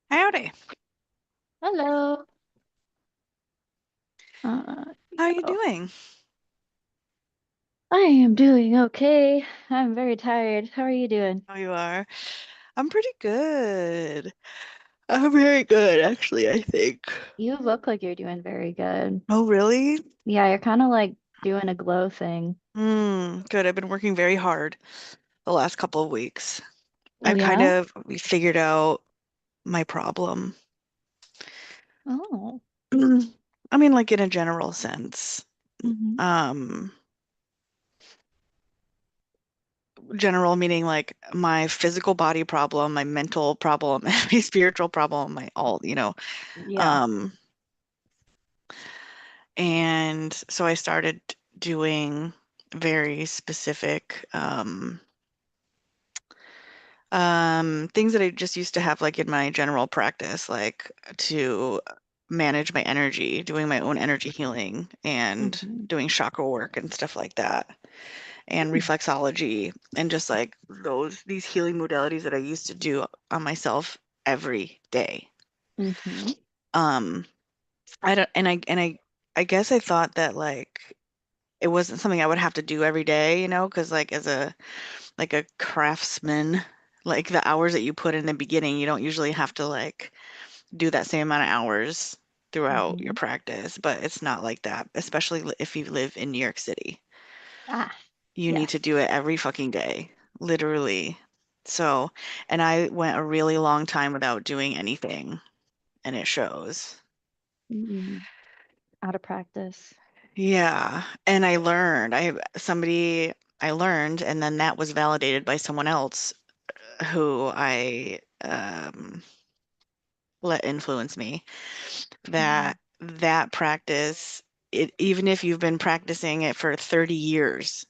Howdy. Hello. Uh, How you oh, doing? I am doing okay. I'm very tired. How are you doing? How you are? I'm pretty good. I'm very good, actually, I think. You look like you're doing very good. Oh, really? Yeah, you're kind of like doing a glow thing. Good. I've been working very hard the last couple of weeks. Oh, I've kind yeah? of figured out my problem. Oh. I mean, like in a general sense. Mm-hmm. Um, General meaning like my physical body problem, my mental problem, my spiritual problem, my all. Yeah. Um, And so I started doing very specific things that I just used to have like in my general practice, like to manage my energy, doing my own energy healing and Mm-hmm. doing chakra work and stuff like that, and reflexology and just like these healing modalities that I used to do on myself every day. Mm-hmm. Um, I don't, I guess I thought that like it wasn't something I would have to do every day, because like as a craftsman, like the hours that you put in the beginning, you don't usually have to like do that same amount of hours throughout your Mm-hmm. practice, but it's not like that, especially if you live in New York City. Ah, You need to yes. do it every fucking day, literally. So, and I went a really long time without doing anything, and it shows. Mm. Out of practice. Yeah, and I learned, and then that was validated by someone else who I let influence me, Mm. that practice, even if you've been practicing it for 30 years,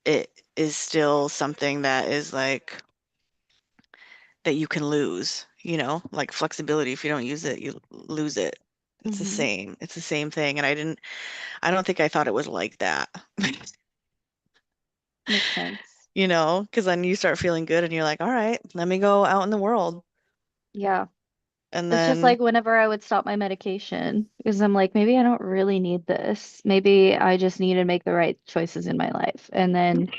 it is still something that is like that you can lose, like flexibility. If you don't use it, you lose it. It's the Mm-hmm. same. It's the same thing. And I don't think I thought it was like that. Makes sense. Because then you start feeling good and you're like, all right, let me go out in the world. Yeah. And It's just then, like whenever I would stop my medication, because I'm like, maybe I don't really need this. Maybe I just need to make the right choices in my life. And then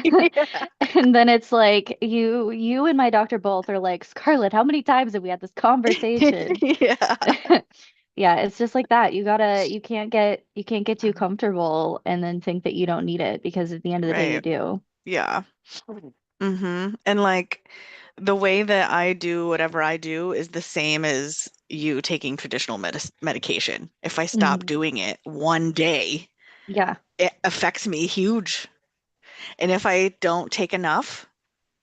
yeah. and then it's like you and my doctor both are like, Scarlett, how many times have we had this conversation? Yeah, Yeah, it's just like that. You can't get too comfortable and then think that you don't need it because at the end of the day you right. do. Yeah. And like the way that I do whatever I do is the same as you taking traditional medication. If I stop Hmm. doing it one day, Yeah. it affects me huge. And if I don't take enough,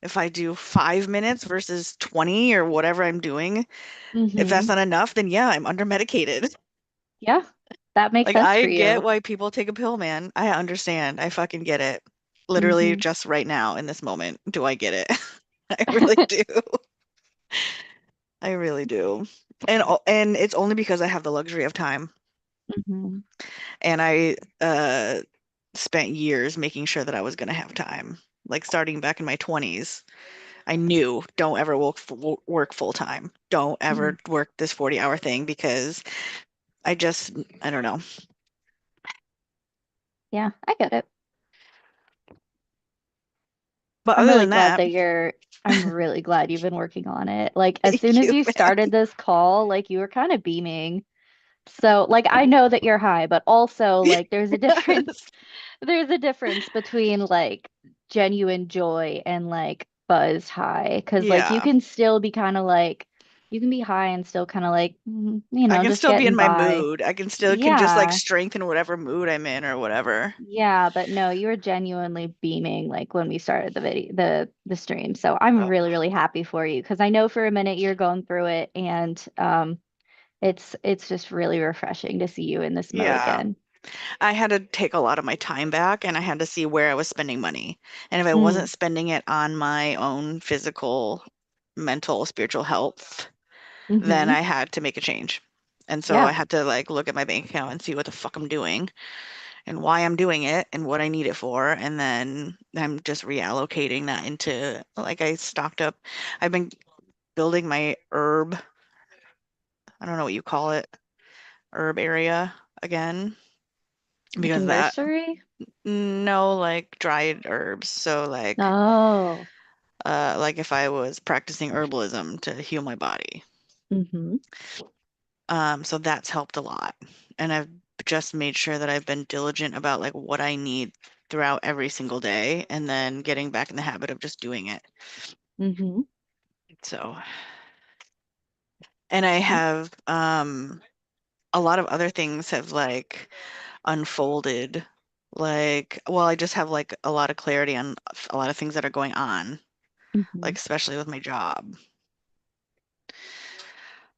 if I do 5 minutes versus 20 or whatever I'm doing, if that's Hmm. not enough, then yeah, I'm under medicated. Yeah. That makes Like sense I for get you. why people take a pill, man. I understand. I fucking get it. Literally Hmm. just right now in this moment, do I get it? I really do. I really do. And it's only because I have the luxury of time. Hmm. And I spent years making sure that I was going to have time. Like starting back in my 20s, I knew don't ever work full time. Don't ever work this 40-hour thing because I don't know. Yeah, I get it. But I'm other really than glad that, that I'm really glad you've been working on it. Like, as soon thank as you, you man. started this call, like, you were kind of beaming. So, like, I know that you're high, but also, like, there's a difference. Yes. There's a difference between, like, genuine joy and, like, buzzed high. Because, like, you Yeah. can still be kind of like, you can be high and still kind of like, I can just still be in getting my by. mood. I can just like Yeah. strengthen whatever mood I'm in or whatever. Yeah, but no, you were genuinely beaming like when we started the video, the stream. So I'm Oh, really, really happy for you because I know for a minute you're going through it, and it's just really refreshing to see you in this mode yeah. again. I had to take a lot of my time back and I had to see where I was spending money. And if I Mm, wasn't spending it on my own physical, mental, spiritual health, then mm-hmm. I had to make a change. And so I Yeah. had to like look at my bank account and see what the fuck I'm doing and why I'm doing it and what I need it for. And then I'm just reallocating that into like I stocked up. I've been building my herb, I don't know what you call it, herb area again Like a because that, nursery? no, like dried herbs. So Oh. like if I was practicing herbalism to heal my body. Mm-hmm. So that's helped a lot. And I've just made sure that I've been diligent about like what I need throughout every single day and then getting back in the habit of just doing it. Mm-hmm. So, and I have a lot of other things have like unfolded. Like, well, I just have like a lot of clarity on a lot of things that are going on, Mm-hmm. like especially with my job.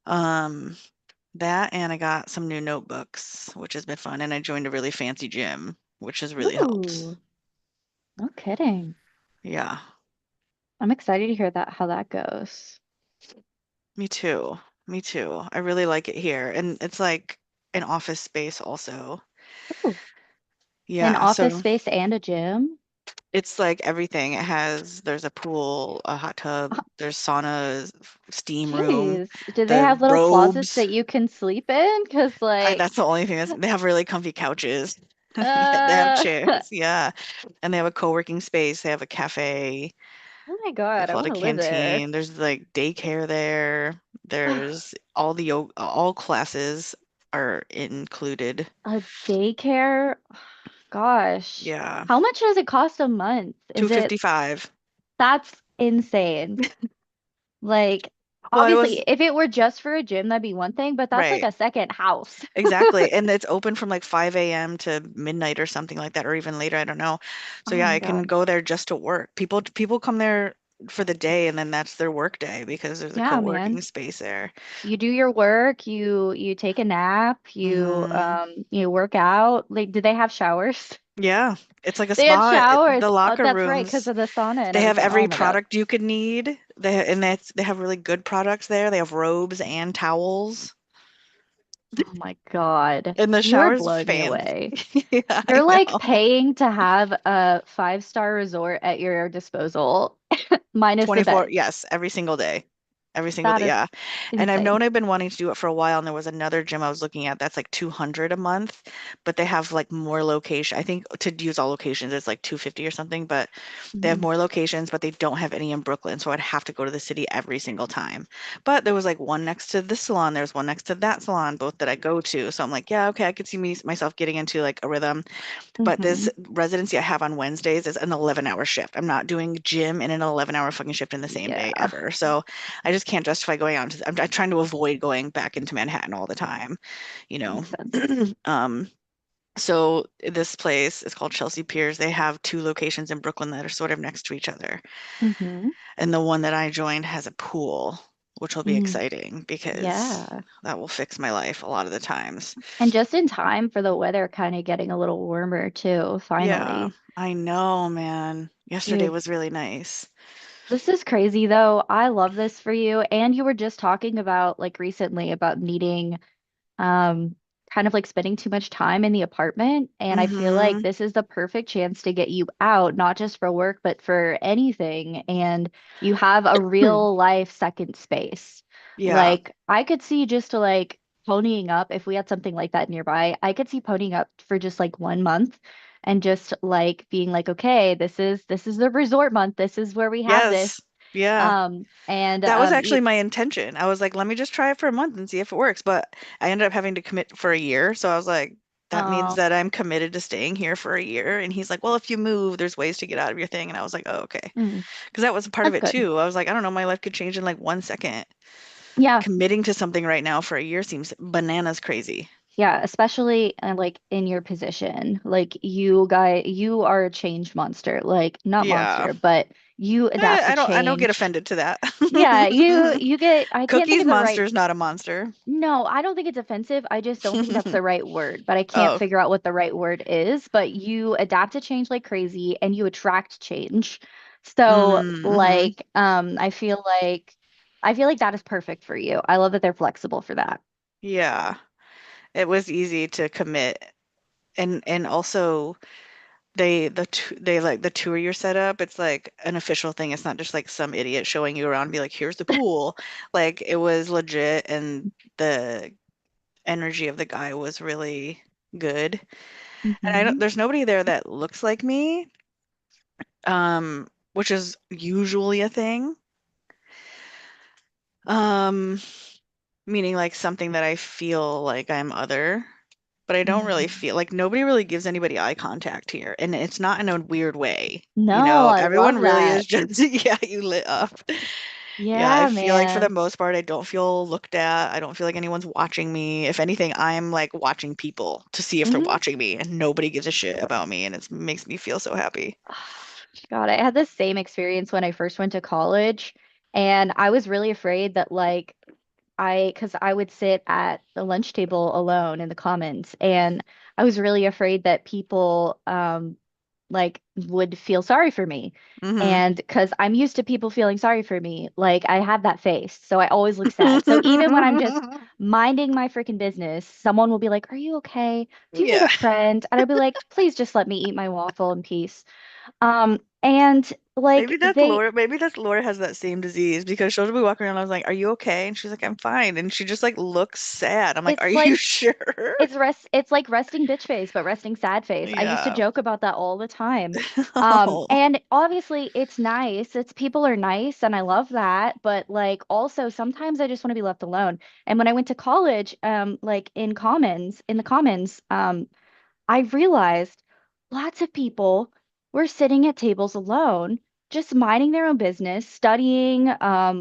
Um, that and I got some new notebooks, which has been fun, and I joined a really fancy gym, which has really helped. Ooh, no kidding. Yeah, I'm excited to hear that how that goes. me too. Me too. I really like it here, and it's like an office space also. Ooh, an Yeah, office so space and a gym. it's like everything. There's a pool, a hot tub, there's saunas, steam room, Jeez, do they the have little closets robes. that you can sleep in? Because like, That's the only thing they have really comfy couches. They have uh, chairs, yeah. And they have a co-working space. They have a cafe. oh my They God, I call it want a to live there. canteen. There's like daycare there. There's all the yoga, all classes are included. A daycare? Gosh, Yeah. how much does it cost a month? Is it 255. that's insane. Like, Well, it obviously, was if it were just for a gym, that'd be one thing, but that's like right. a second house. Exactly. And it's open from like 5 a.m. to midnight or something like that, or even later. I don't know. So Oh yeah, my I can God. go there just to work. People come there for the day and then that's their work day because there's a Yeah, co-working man. space there. You do your work, you take a nap, Hmm. you work out. Like, do they have showers? Yeah, it's like a They have spa. showers. The Oh, locker that's right, because rooms, of the sauna and they have everything. every Oh my God. product you could need. They have really good products there. They have robes and towels. Oh my God. And the You are shower's blowing me fancy. away. Yeah, I You're like know. paying to have a five-star resort at your disposal, minus the 24, beds. yes, every single day. Every single That day, is yeah. And insane. I've been wanting to do it for a while, and there was another gym I was looking at that's like 200 a month, but they have like more location. I think to use all locations, it's like 250 or something, but they have Mhm. more locations, but they don't have any in Brooklyn, so I'd have to go to the city every single time. But there was like one next to this salon, there's one next to that salon, both that I go to. So I'm like, yeah, okay, I could see myself getting into like a rhythm. But this Mhm. residency I have on Wednesdays is an 11-hour shift. I'm not doing gym in an 11-hour fucking shift in the same day Yeah, ever. So I just can't justify going out. I'm trying to avoid going back into Manhattan all the time, you know. makes sense. Um, so this place is called Chelsea Piers. They have two locations in Brooklyn that are sort of next to each other. Hmm. And the one that I joined has a pool, which will be Mm, exciting because yeah. that will fix my life a lot of the times. And just in time for the weather kind of getting a little warmer too, Yeah, finally. I know, man. Yesterday Dude, was really nice. this is crazy though. I love this for you. And you were just talking about like recently about needing um, kind of like spending too much time in the apartment. And I feel like Mm-hmm. this is the perfect chance to get you out, not just for work, but for anything. And you have a real life second space. Yeah. Like I could see just to like ponying up, if we had something like that nearby, I could see ponying up for just like 1 month. And just like being like, okay, this is the resort month. This is where we have this. Yes. Yeah. And That was you, actually my intention. I was like, let me just try it for a month and see if it works. But I ended up having to commit for a year. So I was like, that means uh, that I'm committed to staying here for a year. And he's like, well, if you move, there's ways to get out of your thing. And I was like, oh, okay. mm, Because that was a part of that's it good. too. I was like, I don't know, my life could change in like 1 second. Yeah. Committing to something right now for a year seems bananas crazy. Yeah, especially like in your position. Like you are a change monster. Like not Yeah. monster, but you adapt to I don't get change. offended to that. Yeah, you get I can't think Cookies of the right. Monster is not a monster. No, I don't think it's offensive. I just don't think that's the right word, but I can't Oh. figure out what the right word is. But you adapt to change like crazy and you attract change. So Mm-hmm. like I feel like that is perfect for you. I love that they're flexible for that. Yeah. It was easy to commit. and also they like the tour you're set up. It's like an official thing. It's not just like some idiot showing you around and be like, here's the pool. Like it was legit, and the energy of the guy was really good. And I don't, Hmm. there's nobody there that looks like me, which is usually a thing. Um, Meaning like something that I feel like I'm other, but I don't really Hmm. feel like nobody really gives anybody eye contact here. And it's not in a weird way. You No, know, I everyone love really is that. just, yeah, you lit up. Yeah, I Yeah, feel like for the man. most part, I don't feel looked at. I don't feel like anyone's watching me. If anything, I'm like watching people to see if they're Hmm. watching me, and nobody gives a shit about me, and it makes me feel so happy. God, I had the same experience when I first went to college, and I was really afraid that because I would sit at the lunch table alone in the commons, and I was really afraid that people would feel sorry for me. Hmm. And because I'm used to people feeling sorry for me, like I have that face, so I always look sad. So even when I'm just minding my freaking business, someone will be like, "Are you okay? Do you need Yeah. a friend?" And I'd be like, "Please just let me eat my waffle in peace." And like they Maybe that's Laura has that same disease because she'll be walking around. I was like, "Are you okay?" And she's like, "I'm fine." And she just like looks sad. I'm like, "Are it's you like sure?" it's like resting bitch face, but resting sad face. I used to Yeah. joke about that all the time. Oh. And obviously it's nice. It's people are nice and I love that, but like also sometimes I just want to be left alone. And when I went to college, like in the commons, I realized lots of people were sitting at tables alone, just minding their own business, studying,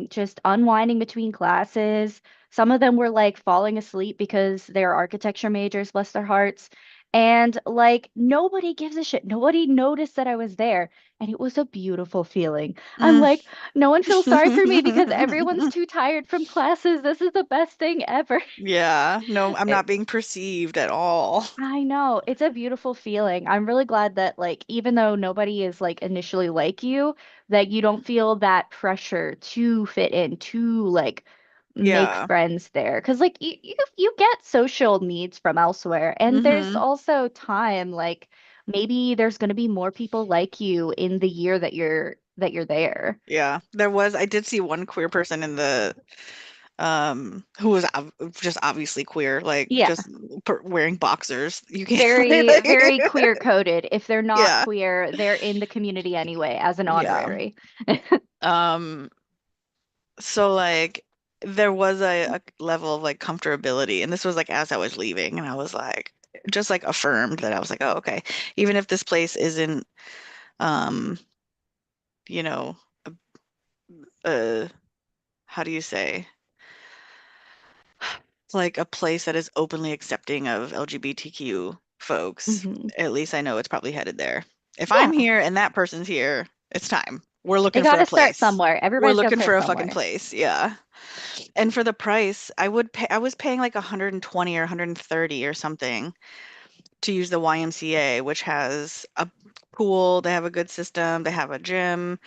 just unwinding between classes. Some of them were like falling asleep because they're architecture majors, bless their hearts. And like nobody gives a shit. Nobody noticed that I was there. And it was a beautiful feeling. I'm Mm. like, no one feels sorry for me because everyone's too tired from classes. This is the best thing ever. Yeah. No, I'm not being perceived at all. I know. It's a beautiful feeling. I'm really glad that like even though nobody is like initially like you, that you don't feel that pressure to fit in, to like make Yeah. friends there. 'Cause like you get social needs from elsewhere. And there's Hmm. also time like maybe there's going to be more people like you in the year that you're there. Yeah. I did see one queer person in the who was just obviously queer, like Yeah. just wearing boxers. You can't Very, like, very queer coded. If they're not yeah. queer, they're in the community anyway as an Yeah. honorary. Um so like there was a level of like comfortability, and this was like as I was leaving, and I was like just like affirmed that I was like, oh, okay. Even if this place isn't um, you know, uh how do you say? Like a place that is openly accepting of LGBTQ folks, Hmm. at least I know it's probably headed there. If I'm Yeah. here and that person's here, it's time. We're They looking got for a to start place. somewhere. We're Everybody's got to looking start for a fucking somewhere. place. Yeah. And for the price, I was paying like 120 or 130 or something to use the YMCA, which has a pool, they have a good system, they have a gym,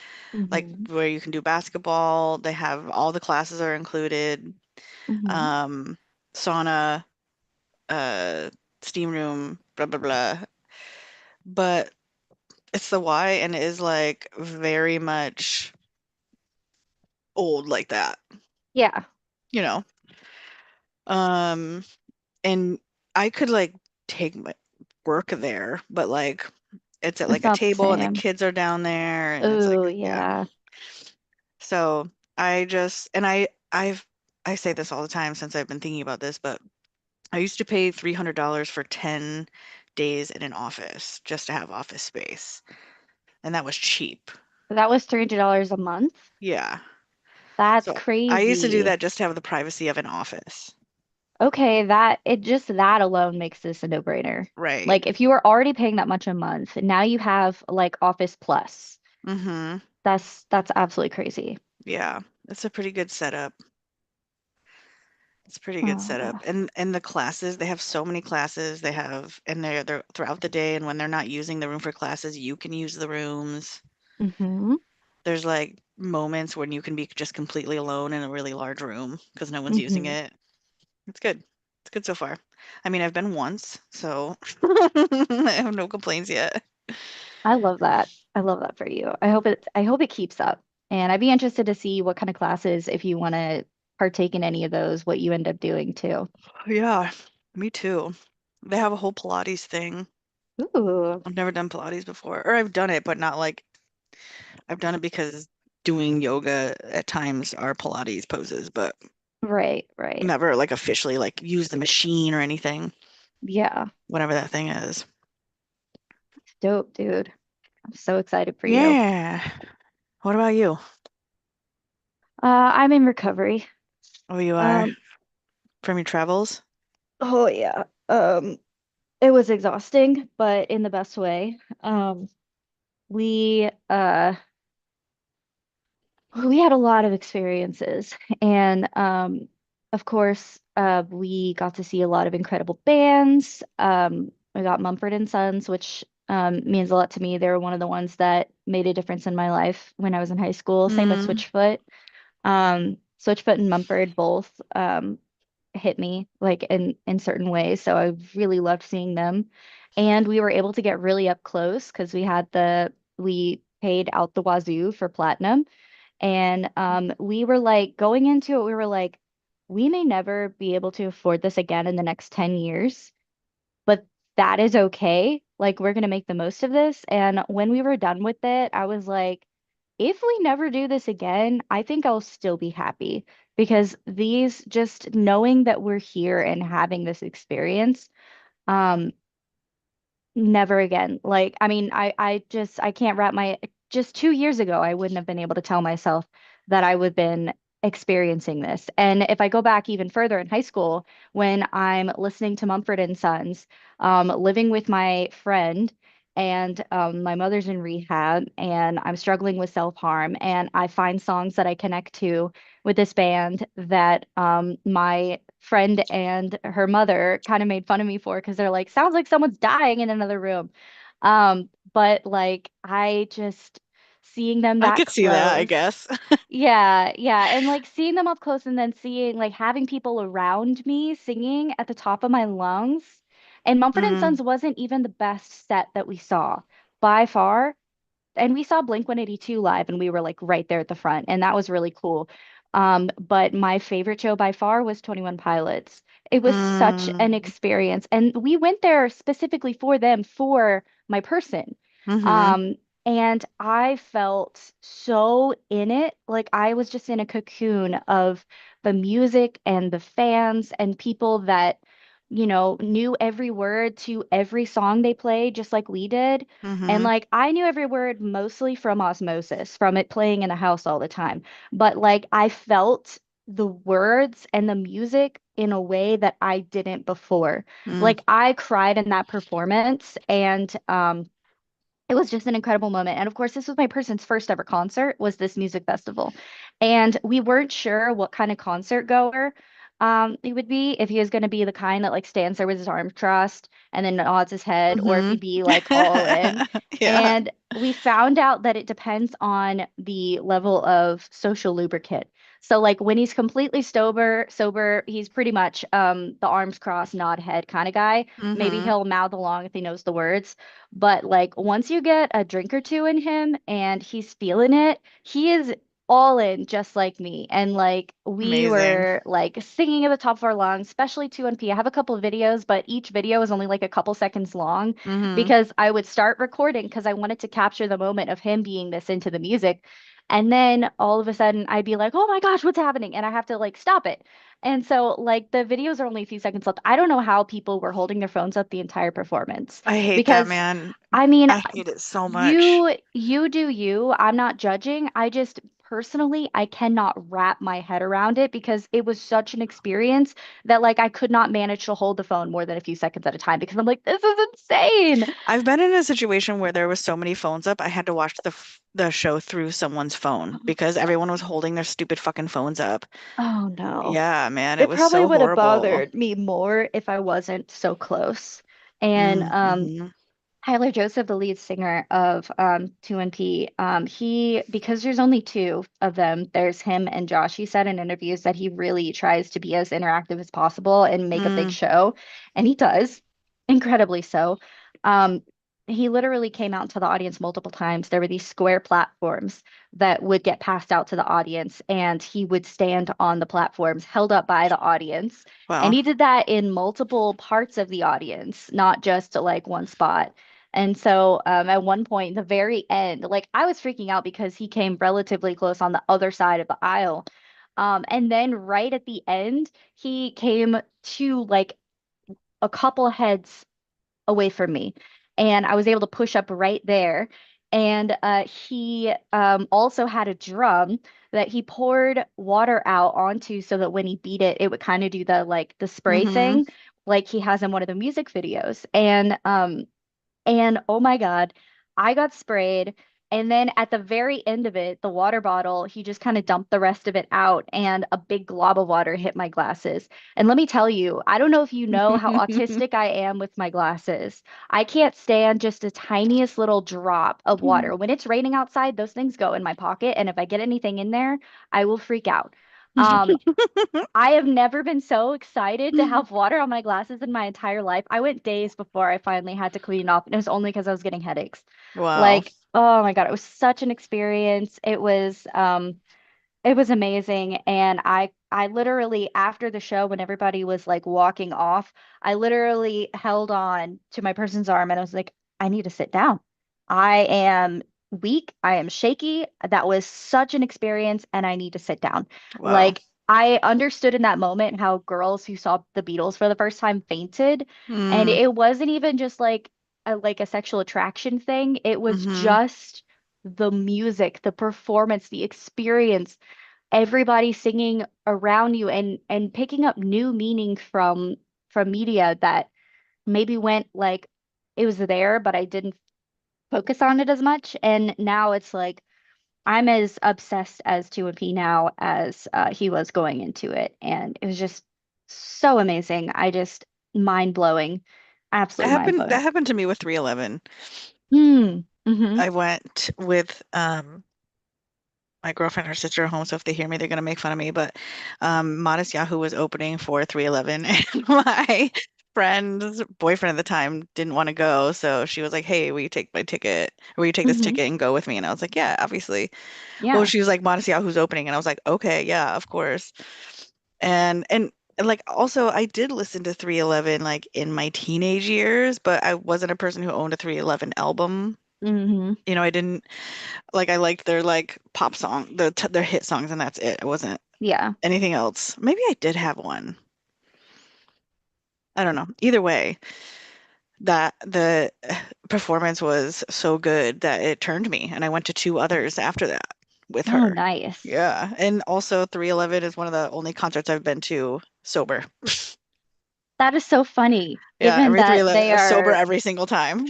like Hmm. where you can do basketball, they have all the classes are included. Hmm. Um, Sauna, uh, steam room, blah blah blah. But it's the Y, and it is like very much old like that, Yeah, you know. Um, and I could like take my work there, but like it's at it's like a not the table and the same. kids are down there, and it's like, Oh, yeah. yeah. So I just and I say this all the time since I've been thinking about this, but I used to pay $300 for 10 days in an office just to have office space, and that was cheap. That was $300 a month. Yeah. That's So I used to do crazy. that just to have the privacy of an office. Okay, that alone makes this a no-brainer. Right. Like if you were already paying that much a month, now you have like Office Plus. Mm-hmm. That's absolutely crazy. Yeah. It's a pretty good setup. It's a pretty good setup. Oh. And the classes, they have so many classes. They have and they're throughout the day, and when they're not using the room for classes, you can use the rooms. Hmm. There's like moments when you can be just completely alone in a really large room because no one's using Hmm. it. It's good. It's good so far. I mean, I've been once, so I have no complaints yet. I love that. I love that for you. I hope it keeps up. And I'd be interested to see what kind of classes, if you want to partake in any of those, what you end up doing too. Yeah, me too. They have a whole Pilates thing. Ooh, I've never done Pilates before, or I've done it, but not like I've done it because doing yoga at times are Pilates poses, but right, right. never like officially like use the machine or anything, Yeah. whatever that thing is. Dope, dude. I'm so excited for you. Yeah. What about you? I'm in recovery. Oh, you are Um, from your travels? oh yeah. It was exhausting, but in the best way. We uh we had a lot of experiences, and of course we got to see a lot of incredible bands. We got Mumford and Sons, which means a lot to me. They were one of the ones that made a difference in my life when I was in high school. Same with Mm, Switchfoot. Switchfoot and Mumford both hit me like in certain ways, so I really loved seeing them. And we were able to get really up close because we paid out the wazoo for platinum. And we were like going into it, we were like, we may never be able to afford this again in the next 10 years, but that is okay. Like, we're going to make the most of this. And when we were done with it, I was like, if we never do this again, I think I'll still be happy because these just knowing that we're here and having this experience, um, never again. Like, I mean, I can't wrap my, just 2 years ago, I wouldn't have been able to tell myself that I would have been experiencing this. And if I go back even further in high school, when I'm listening to Mumford and Sons, living with my friend, and my mother's in rehab, and I'm struggling with self-harm, and I find songs that I connect to with this band that my friend and her mother kind of made fun of me for because they're like, sounds like someone's dying in another room. But like I just seeing them I that could see that, I close. guess. Yeah, yeah. And like seeing them up close and then seeing like having people around me singing at the top of my lungs. And Mumford and Mm, Sons wasn't even the best set that we saw by far, and we saw Blink 182 live, and we were like right there at the front, and that was really cool. But my favorite show by far was 21 Pilots. It was such an mm, experience, and we went there specifically for them, for my person. mm-hmm, Um, and I felt so in it, like I was just in a cocoon of the music and the fans and people that, knew every word to every song they played, just like we did. And mm-hmm, like I knew every word mostly from osmosis, from it playing in the house all the time. But like I felt the words and the music in a way that I didn't before. mm, Like I cried in that performance, and it was just an incredible moment. And of course, this was my person's first ever concert, was this music festival. And we weren't sure what kind of concert goer he would be, if he was going to be the kind that like stands there with his arms crossed and then nods his head, or if mm-hmm. he'd be like all in. Yeah. And we found out that it depends on the level of social lubricant. So like when he's completely sober, he's pretty much the arms crossed, nod head kind of guy. Maybe Mm-hmm, he'll mouth along if he knows the words. But like once you get a drink or two in him and he's feeling it, he is all in just like me. And like we amazing. were like singing at the top of our lungs, especially 2NP. I have a couple of videos, but each video is only like a couple seconds long Mm-hmm, because I would start recording because I wanted to capture the moment of him being this into the music. And then all of a sudden I'd be like, oh my gosh, what's happening? And I have to like stop it. And so like the videos are only a few seconds left. I don't know how people were holding their phones up the entire performance I hate that, because man. I mean, I hate it so much. you do you. I'm not judging. I just personally I cannot wrap my head around it because it was such an experience that like I could not manage to hold the phone more than a few seconds at a time because I'm like, this is insane. I've been in a situation where there was so many phones up, I had to watch the show through someone's phone because everyone was holding their stupid fucking phones up. Oh no. Yeah, man, it It was probably so would have horrible. bothered me more if I wasn't so close. And Mm-hmm. Tyler Joseph, the lead singer of 2NP, he, because there's only two of them, there's him and Josh. He said in interviews that he really tries to be as interactive as possible and make a big Mm, show, and he does, incredibly so. Um, he literally came out to the audience multiple times. There were these square platforms that would get passed out to the audience, and he would stand on the platforms held up by the audience. And wow. he did that in multiple parts of the audience, not just like one spot. And so at one point, the very end, like I was freaking out because he came relatively close on the other side of the aisle. And then right at the end, he came to like a couple heads away from me. And I was able to push up right there. And he also had a drum that he poured water out onto so that when he beat it, it would kind of do the like the spray Hmm. thing like he has in one of the music videos. And oh my God, I got sprayed. And then at the very end of it, the water bottle, he just kind of dumped the rest of it out, and a big glob of water hit my glasses. And let me tell you, I don't know if you know how autistic I am with my glasses. I can't stand just a tiniest little drop of water. When it's raining outside, those things go in my pocket. And if I get anything in there, I will freak out. Um, I have never been so excited to have water on my glasses in my entire life. I went days before I finally had to clean off, and it was only because I was getting headaches. Wow. Like, oh my God, it was such an experience. It was amazing. And I literally, after the show, when everybody was like walking off, I literally held on to my person's arm and I was like, I need to sit down. I am weak. I am shaky. That was such an experience and I need to sit down. Wow. Like, I understood in that moment how girls who saw the Beatles for the first time fainted. And Mm, it wasn't even just like a sexual attraction thing. It was hmm. just the music, the performance, the experience, everybody singing around you and picking up new meaning from media that maybe went like it was there, but I didn't focus on it as much. And now it's like I'm as obsessed as 2 and P now as he was going into it. And it was just so amazing. I just mind blowing, absolutely mind That blowing. happened to me with 311. Mm, hmm. I went with my girlfriend, her sister at home, so if they hear me, they're gonna make fun of me. But Modest Yahoo was opening for 311, and my friend's boyfriend at the time didn't want to go, so she was like, "Hey, will you take my ticket? Or will you take this Hmm. ticket and go with me?" And I was like, "Yeah, obviously." Well, Yeah. she was like, "Modest Yahoo's opening," and I was like, "Okay, yeah, of course." And like also, I did listen to 311 like in my teenage years, but I wasn't a person who owned a 311 album. Hmm. I didn't like I liked their like pop song, their hit songs, and that's it. It wasn't Yeah. anything else. Maybe I did have one. I don't know. Either way, that the performance was so good that it turned me, and I went to two others after that with Oh, her. nice. Yeah, and also 311 is one of the only concerts I've been to sober. That is so funny, Yeah, given every that they 311 sober are every single time.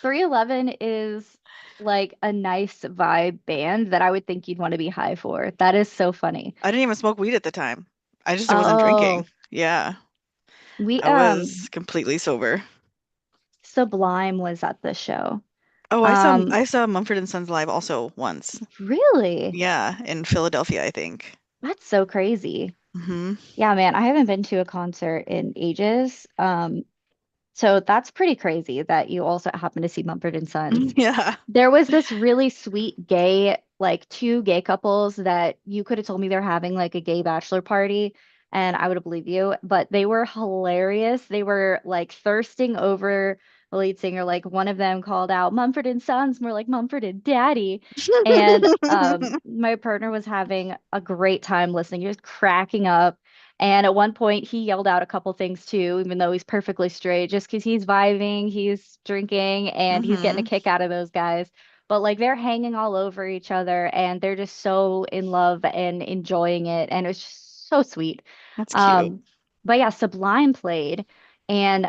311 is like a nice vibe band that I would think you'd want to be high for. That is so funny. I didn't even smoke weed at the time. I just wasn't drinking. Oh, Yeah, we I was completely sober. Sublime was at the show. Oh, Um, I saw Mumford and Sons live also once. really? Yeah, in Philadelphia, I think. That's so crazy. Hmm. Yeah, man, I haven't been to a concert in ages. So that's pretty crazy that you also happen to see Mumford and Sons. Yeah. There was this really sweet gay, like two gay couples that you could have told me they're having like a gay bachelor party, and I would have believed you, but they were hilarious. They were like thirsting over the lead singer. Like one of them called out Mumford and Sons, more like Mumford and Daddy. And my partner was having a great time listening. He was cracking up. And at one point, he yelled out a couple things too, even though he's perfectly straight, just because he's vibing, he's drinking, and he's getting a Hmm. kick out of those guys. But like they're hanging all over each other and they're just so in love and enjoying it. And it was just so sweet. That's cute. Um, but yeah, Sublime played. And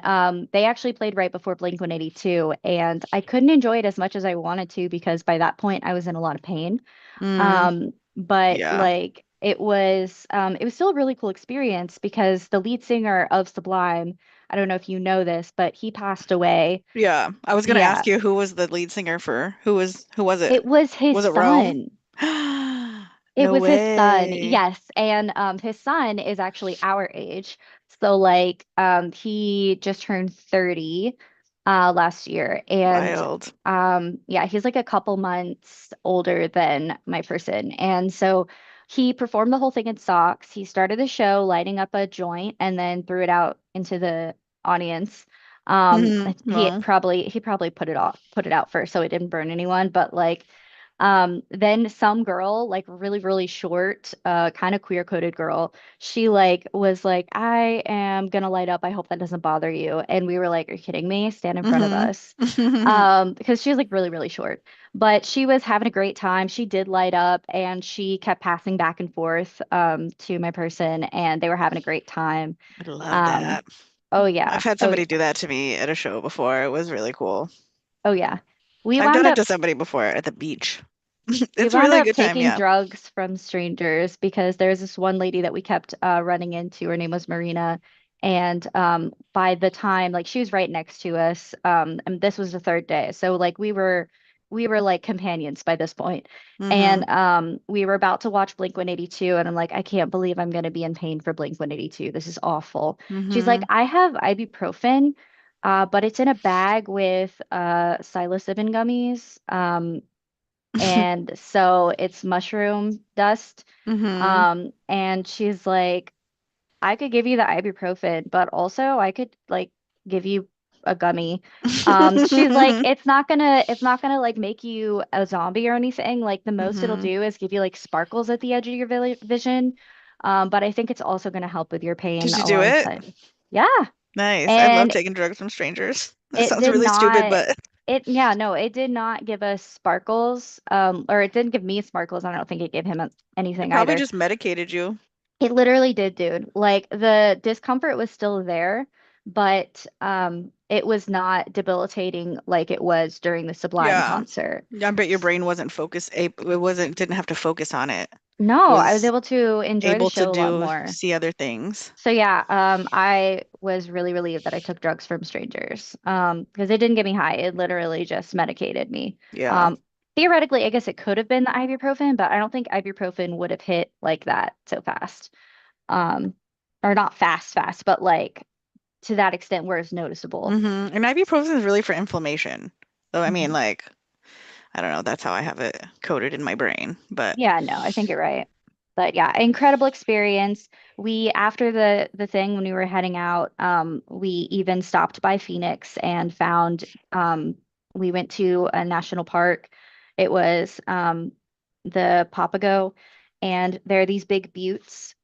they actually played right before Blink 182. And I couldn't enjoy it as much as I wanted to because by that point I was in a lot of pain. Mm, But yeah. like it was still a really cool experience because the lead singer of Sublime, I don't know if you know this, but he passed away. Yeah. I was gonna Yeah, ask you who was the lead singer for who was it? it was his Was it Rome? son. It No was his son, way. yes. And his son is actually our age. So like he just turned 30 last year. And Wild. yeah, he's like a couple months older than my person. And so he performed the whole thing in socks. He started the show lighting up a joint and then threw it out into the audience. Well, He probably put it out first so it didn't burn anyone, but like then some girl, like really, really short, kind of queer-coded girl, she like was like, I am gonna light up. I hope that doesn't bother you. And we were like, are you kidding me? Stand in front of hmm us. Because she was like really, really short. But she was having a great time. She did light up and she kept passing back and forth to my person and they were having a great time. I love Um, that. oh I've yeah. had Oh somebody yeah. do that to me at a show before. It was really cool. Oh yeah. We I've wound done it up to somebody before at the beach. We It's a wound really up good time, taking yeah. drugs from strangers because there's this one lady that we kept running into. Her name was Marina. And by the time, like, she was right next to us, and this was the third day. So, like, we were like companions by this point. hmm And we were about to watch Blink 182, and I'm like, I can't believe I'm going to be in pain for Blink 182. This is awful. She's like, hmm I have ibuprofen, but it's in a bag with psilocybin gummies. And so it's mushroom dust. hmm And she's like, I could give you the ibuprofen, but also I could like give you a gummy. She's like, it's not gonna like make you a zombie or anything. Like the most it'll hmm do is give you like sparkles at the edge of your vision. But I think it's also gonna help with your pain Did you do it? alongside. Yeah. Nice. I love And taking drugs from strangers. That it sounds did really stupid, not, but yeah, no, it did not give us sparkles. Or it didn't give me sparkles. I don't think it gave him it anything probably either. just medicated you. It literally did, dude. Like the discomfort was still there, but it was not debilitating like it was during the Sublime Yeah. concert. I bet your brain wasn't focused. It wasn't, didn't have to focus on it. It No, I was was able to enjoy the able to show a lot do, more. see other things. So yeah, I was really relieved that I took drugs from strangers. Because it didn't get me high. It literally just medicated me. Yeah. Um, Theoretically, I guess it could have been the ibuprofen, but I don't think ibuprofen would have hit like that so fast. Um, or not fast, fast, but like to that extent where it's noticeable. And ibuprofen is really for inflammation. So I mean, Mhm. like, I don't know, that's how I have it coded in my brain. But Yeah, no, I think you're right. But yeah, incredible experience. We after the thing when we were heading out, we even stopped by Phoenix and found we went to a national park. It was the Papago, and there are these big buttes.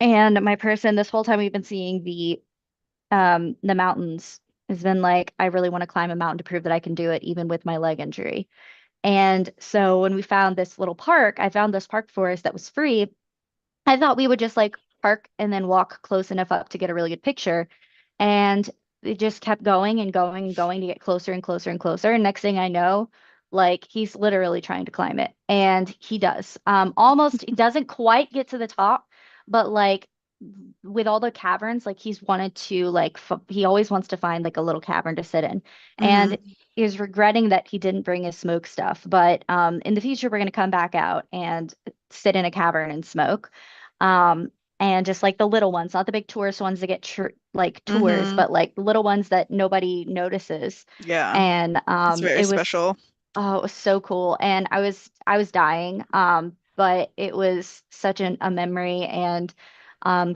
And my person, this whole time we've been seeing the mountains, has been like, I really want to climb a mountain to prove that I can do it, even with my leg injury. And so when we found this little park, I found this park for us that was free. I thought we would just like park and then walk close enough up to get a really good picture. And it just kept going and going and going to get closer and closer and closer. And next thing I know, like he's literally trying to climb it. And he does. Almost, he doesn't quite get to the top, but like with all the caverns, like he's wanted to like he always wants to find like a little cavern to sit in. And hmm is regretting that he didn't bring his smoke stuff. But in the future, we're going to come back out and sit in a cavern and smoke. Um, and just like the little ones, not the big tourist ones that get like tours, hmm but like the little ones that nobody notices. Yeah. And It's very it was special. oh, it was so cool. And I was dying. But it was such a memory and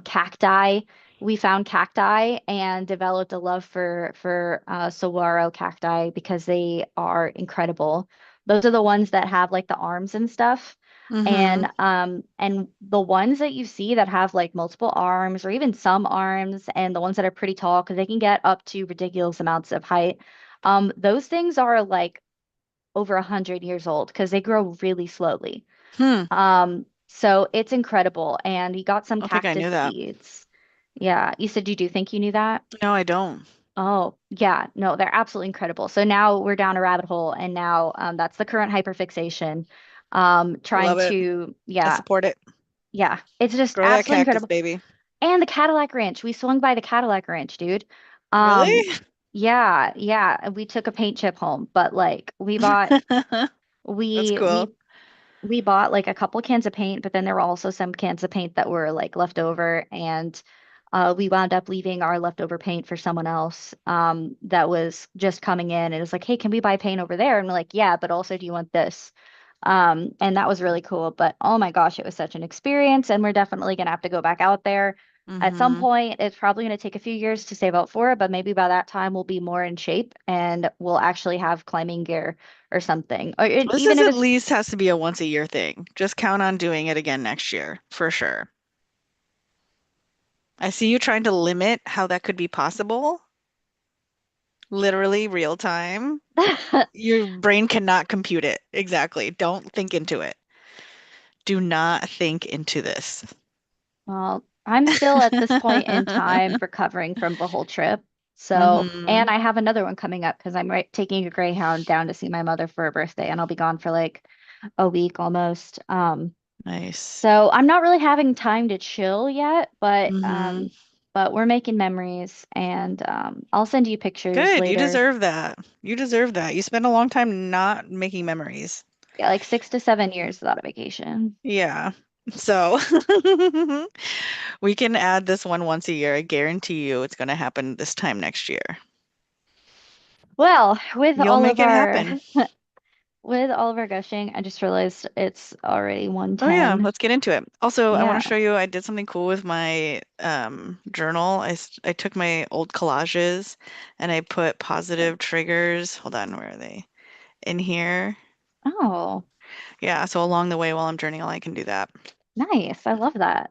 cacti. We found cacti and developed a love for saguaro cacti because they are incredible. Those are the ones that have like the arms and stuff. hmm And the ones that you see that have like multiple arms or even some arms and the ones that are pretty tall because they can get up to ridiculous amounts of height. Those things are like over 100 years old because they grow really slowly. Hmm. So it's incredible. And you got some I don't think I cactus knew that. seeds. Yeah, you said you do think you knew that? No, I don't. Oh, yeah. No, they're absolutely incredible. So now we're down a rabbit hole, and now that's the current hyperfixation. I Trying love it. to, I yeah, support it. yeah. It's just Grow that absolutely cactus, incredible. baby. And the Cadillac Ranch. We swung by the Cadillac Ranch, dude. Um, Really? yeah, yeah. And we took a paint chip home, but like we bought That's we cool. we we bought like a couple cans of paint, but then there were also some cans of paint that were like left over, and we wound up leaving our leftover paint for someone else that was just coming in. And it was like, hey, can we buy paint over there? And we're like, yeah, but also, do you want this? And that was really cool. But oh my gosh, it was such an experience, and we're definitely gonna have to go back out there at some Hmm. point. It's probably gonna take a few years to save up for it, but maybe by that time we'll be more in shape and we'll actually have climbing gear or something. Or This even is if at it's least has to be a once a year thing. Just count on doing it again next year, for sure. I see you trying to limit how that could be possible, literally real time. Your brain cannot compute it. Exactly. Don't think into it. Do not think into this. Well, I'm still at this point in time recovering from the whole trip. So, and Hmm. I have another one coming up because I'm taking a Greyhound down to see my mother for her birthday, and I'll be gone for like a week almost. Nice. So I'm not really having time to chill yet, Hmm. but we're making memories, and I'll send you pictures Good. You later. deserve that. You deserve that. You spent a long time not making memories. Yeah, like 6 to 7 years without a vacation. Yeah. So we can add this one once a year. I guarantee you it's going to happen this time next year. Well, with You'll all make of it our happen. with all of our gushing, I just realized it's already Oh yeah, 1:10. let's get into it. Also, I want Yeah. to show you I did something cool with my journal. I took my old collages and I put positive triggers. Hold on, where are they? In here. Oh, Yeah, so along the way while I'm journaling, I can do that. nice. I love that.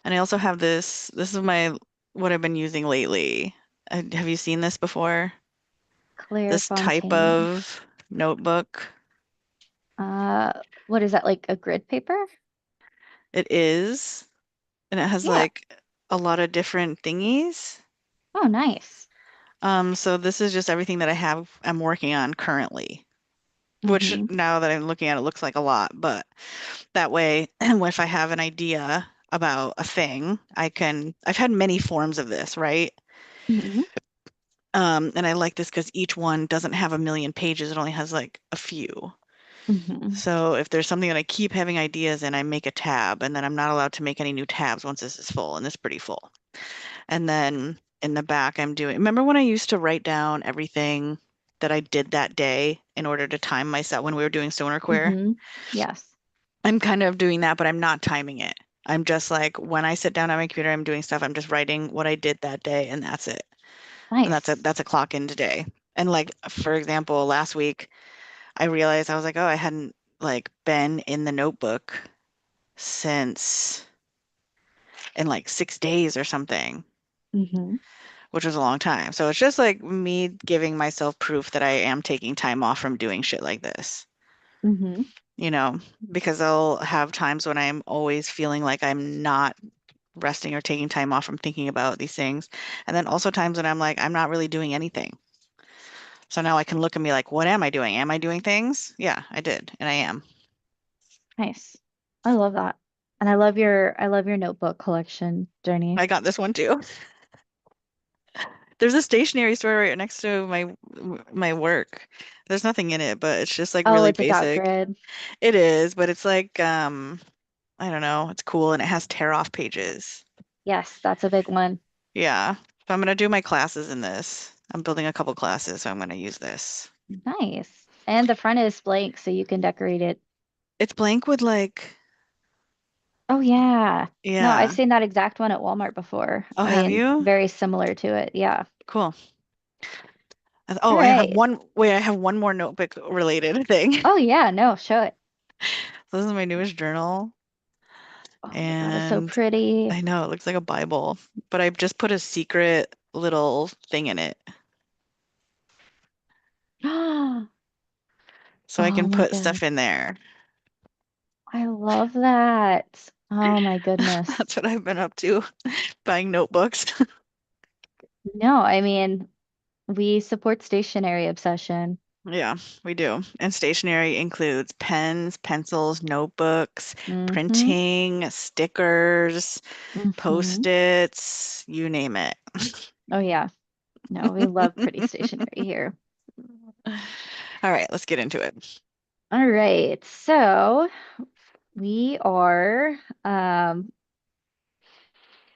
And I also have this. This is my what I've been using lately. Have you seen this before? Claire This type Fontaine. of notebook. Uh, what is that, like a grid paper? It is, and it has Yeah. like a lot of different thingies. Oh, nice. So this is just everything that I'm working on currently, which Mm-hmm. now that I'm looking at it looks like a lot, but that way, if I have an idea about a thing, I've had many forms of this, right? Mm-hmm. And I like this because each one doesn't have a million pages. It only has like a few. Mm-hmm. So if there's something that I keep having ideas in, I make a tab, and then I'm not allowed to make any new tabs once this is full, and it's pretty full. And then in the back, I'm doing, remember when I used to write down everything that I did that day in order to time myself when we were doing Sonar Queer? Mm-hmm. Yes. I'm kind of doing that, but I'm not timing it. I'm just like, when I sit down at my computer, I'm doing stuff, I'm just writing what I did that day, and that's it. And Nice. that's a clock in today. And like, for example, last week, I realized I was like, oh, I hadn't like been in the notebook since in like 6 days or something, Mm-hmm. which was a long time. So it's just like me giving myself proof that I am taking time off from doing shit like this, Mm-hmm. you know, because I'll have times when I'm always feeling like I'm not resting or taking time off from thinking about these things. And then also times when I'm like, I'm not really doing anything. So now I can look and be like, what am I doing? Am I doing things? Yeah, I did, and I am. Nice. I love that. And I love your notebook collection, Journey. I got this one too. There's a stationery store right next to my work. There's nothing in it, but it's just like Oh, really it's a dot basic. grid. It is, but it's like I don't know, it's cool and it has tear off pages. Yes, that's a big one. Yeah. So I'm gonna do my classes in this. I'm building a couple classes, so I'm gonna use this. Nice. And the front is blank, so you can decorate it. It's blank with like, Oh yeah. No, I've yeah. seen that exact one at Walmart before. Oh, I have mean, you? very similar to it. Yeah. Cool. All Oh, right. I have one more notebook related thing. Oh yeah, no, show it. So this is my newest journal, Oh my God, it's so and pretty. I know it looks like a Bible, but I've just put a secret little thing in it Oh so I can my put God. stuff in there. I love that. Oh my goodness. That's what I've been up to, buying notebooks. No, I mean, we support stationery obsession. Yeah, we do. And stationery includes pens, pencils, notebooks, Mm-hmm. printing, stickers, Mm-hmm. post-its, you name it. Oh yeah. No, we love pretty stationery here. All right, let's get into it. All right. So we are um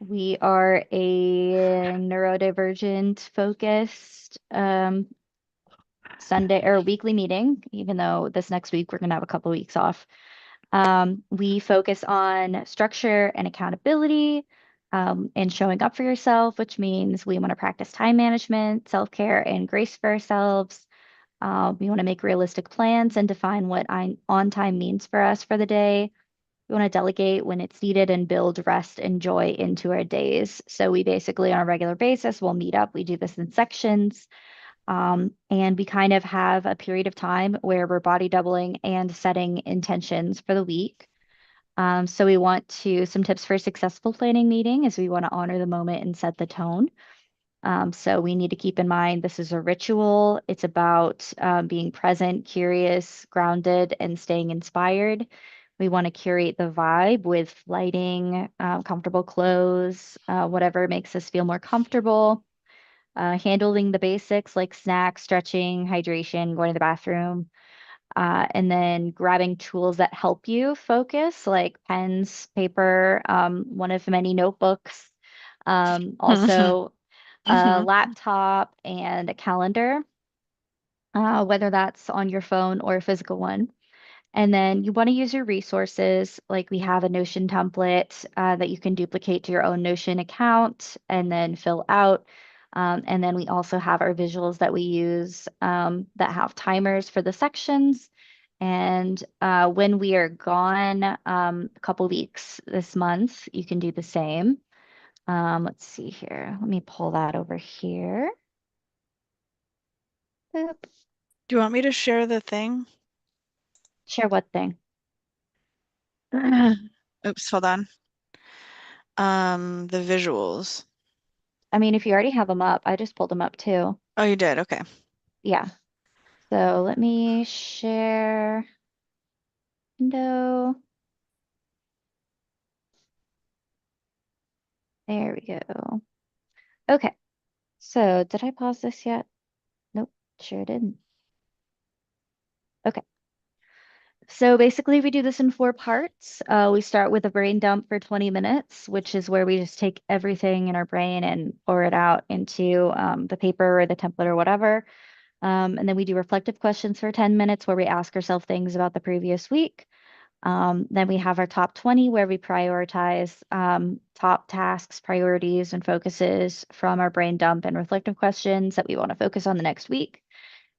we are a neurodivergent focused Sunday or weekly meeting, even though this next week we're gonna have a couple weeks off. We focus on structure and accountability, and showing up for yourself, which means we want to practice time management, self-care, and grace for ourselves. We want to make realistic plans and define what on time means for us for the day. We want to delegate when it's needed and build rest and joy into our days. So we basically, on a regular basis, we'll meet up. We do this in sections. And we kind of have a period of time where we're body doubling and setting intentions for the week. So we want to, some tips for a successful planning meeting is we want to honor the moment and set the tone. So we need to keep in mind this is a ritual. It's about being present, curious, grounded, and staying inspired. We want to curate the vibe with lighting, comfortable clothes, whatever makes us feel more comfortable. Handling the basics like snacks, stretching, hydration, going to the bathroom, and then grabbing tools that help you focus, like pens, paper, one of many notebooks, also a Mhm. laptop and a calendar, whether that's on your phone or a physical one. And then you want to use your resources, like we have a Notion template that you can duplicate to your own Notion account and then fill out. And then we also have our visuals that we use that have timers for the sections. And when we are gone a couple weeks this month, you can do the same. Let's see here. Let me pull that over here. Boop. Do you want me to share the thing? Share what thing? Oops, hold on. The visuals. I mean, if you already have them up, I just pulled them up too. Oh, you did. Okay. Yeah. So let me share window. There we go. Okay. So did I pause this yet? Nope, sure didn't. Okay. So basically, we do this in four parts. We start with a brain dump for 20 minutes, which is where we just take everything in our brain and pour it out into the paper or the template or whatever. And then we do reflective questions for 10 minutes where we ask ourselves things about the previous week. Then we have our top 20 where we prioritize top tasks, priorities, and focuses from our brain dump and reflective questions that we want to focus on the next week.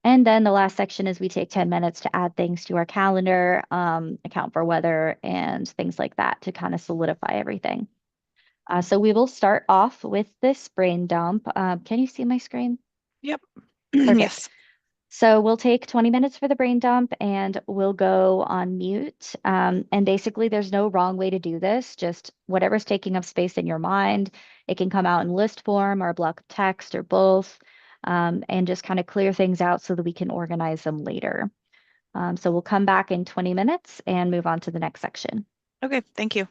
And then the last section is we take 10 minutes to add things to our calendar, account for weather, and things like that to kind of solidify everything. So we will start off with this brain dump. Can you see my screen? Yep. Perfect. Yes. So we'll take 20 minutes for the brain dump and we'll go on mute. And basically, there's no wrong way to do this, just whatever's taking up space in your mind. It can come out in list form or a block of text or both, and just kind of clear things out so that we can organize them later. So we'll come back in 20 minutes and move on to the next section. Okay, thank you.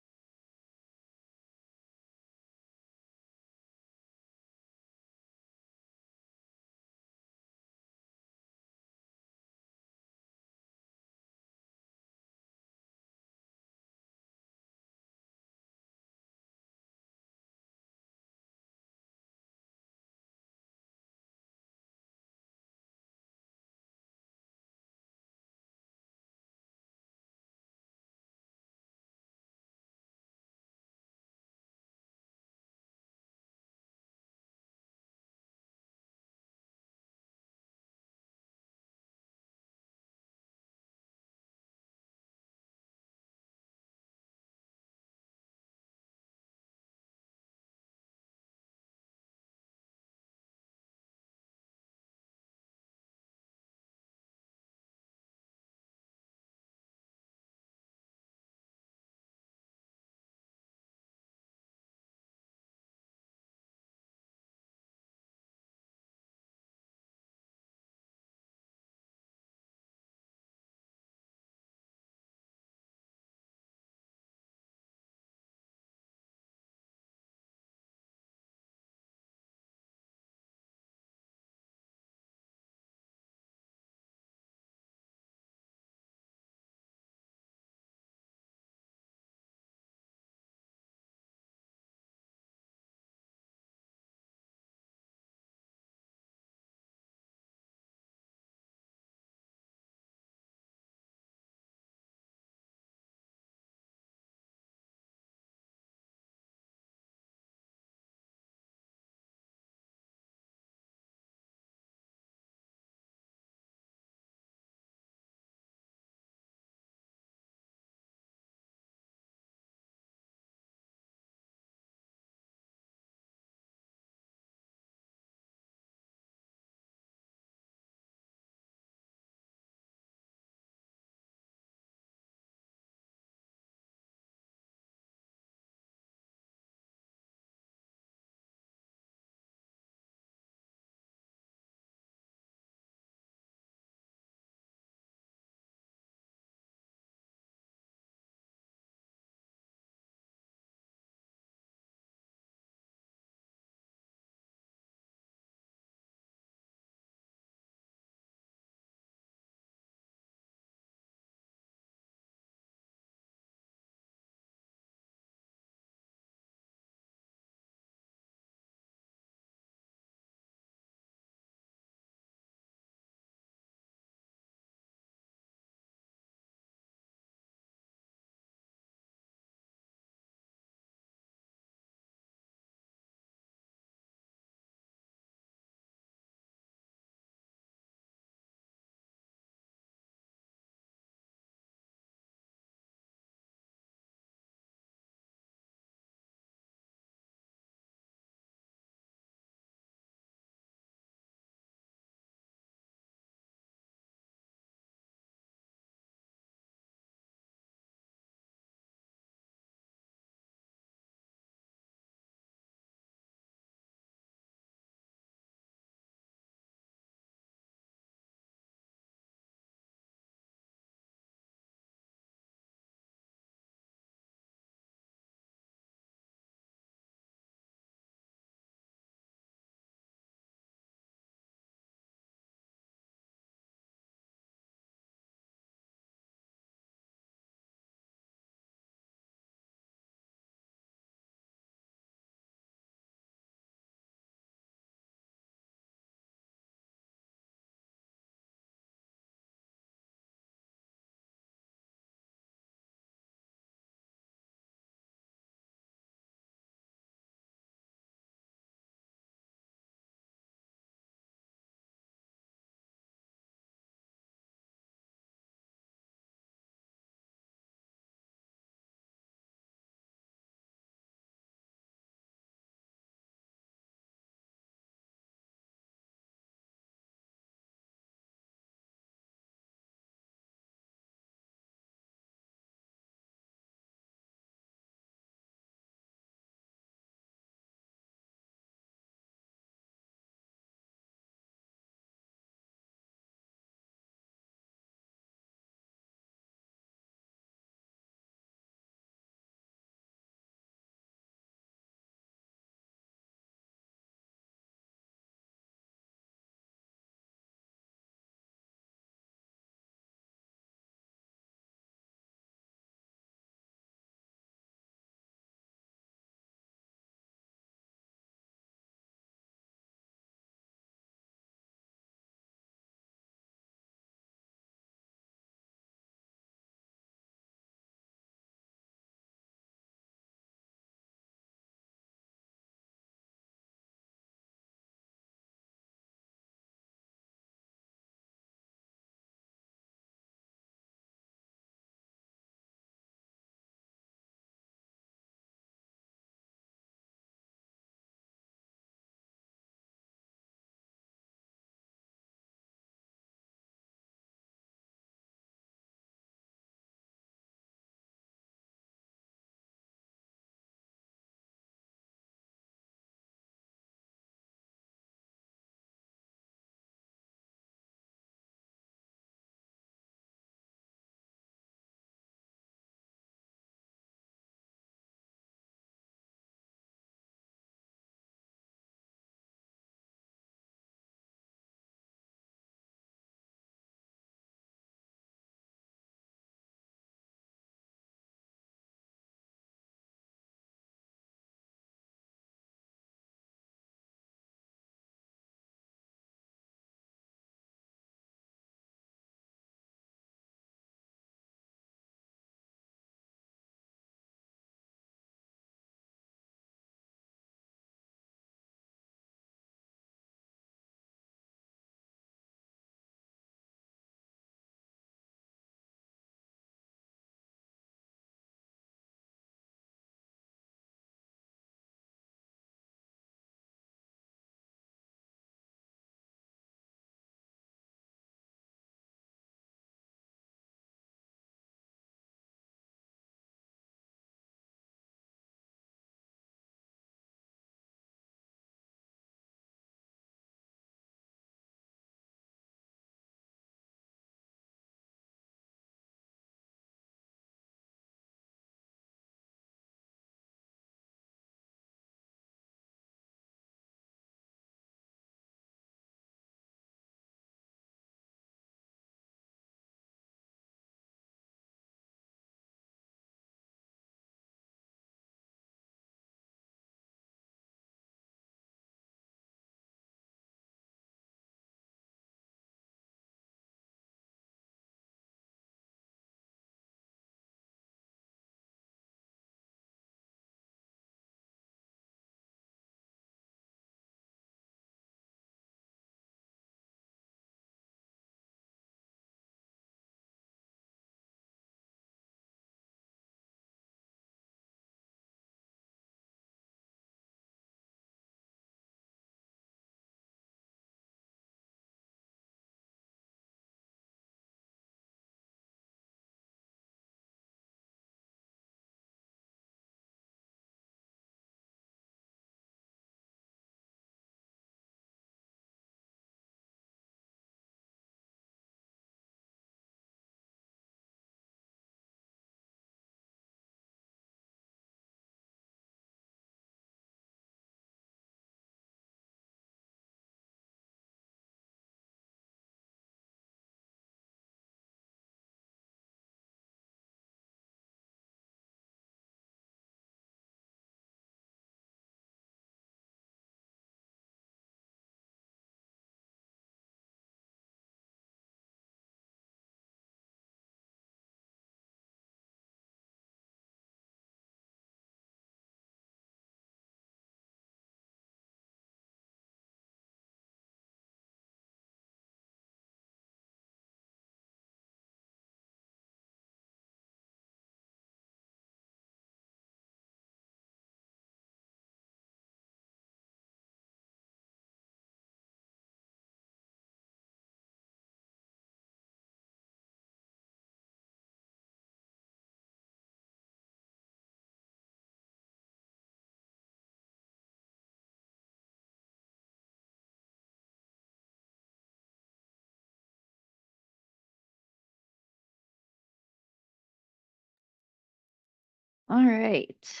All right.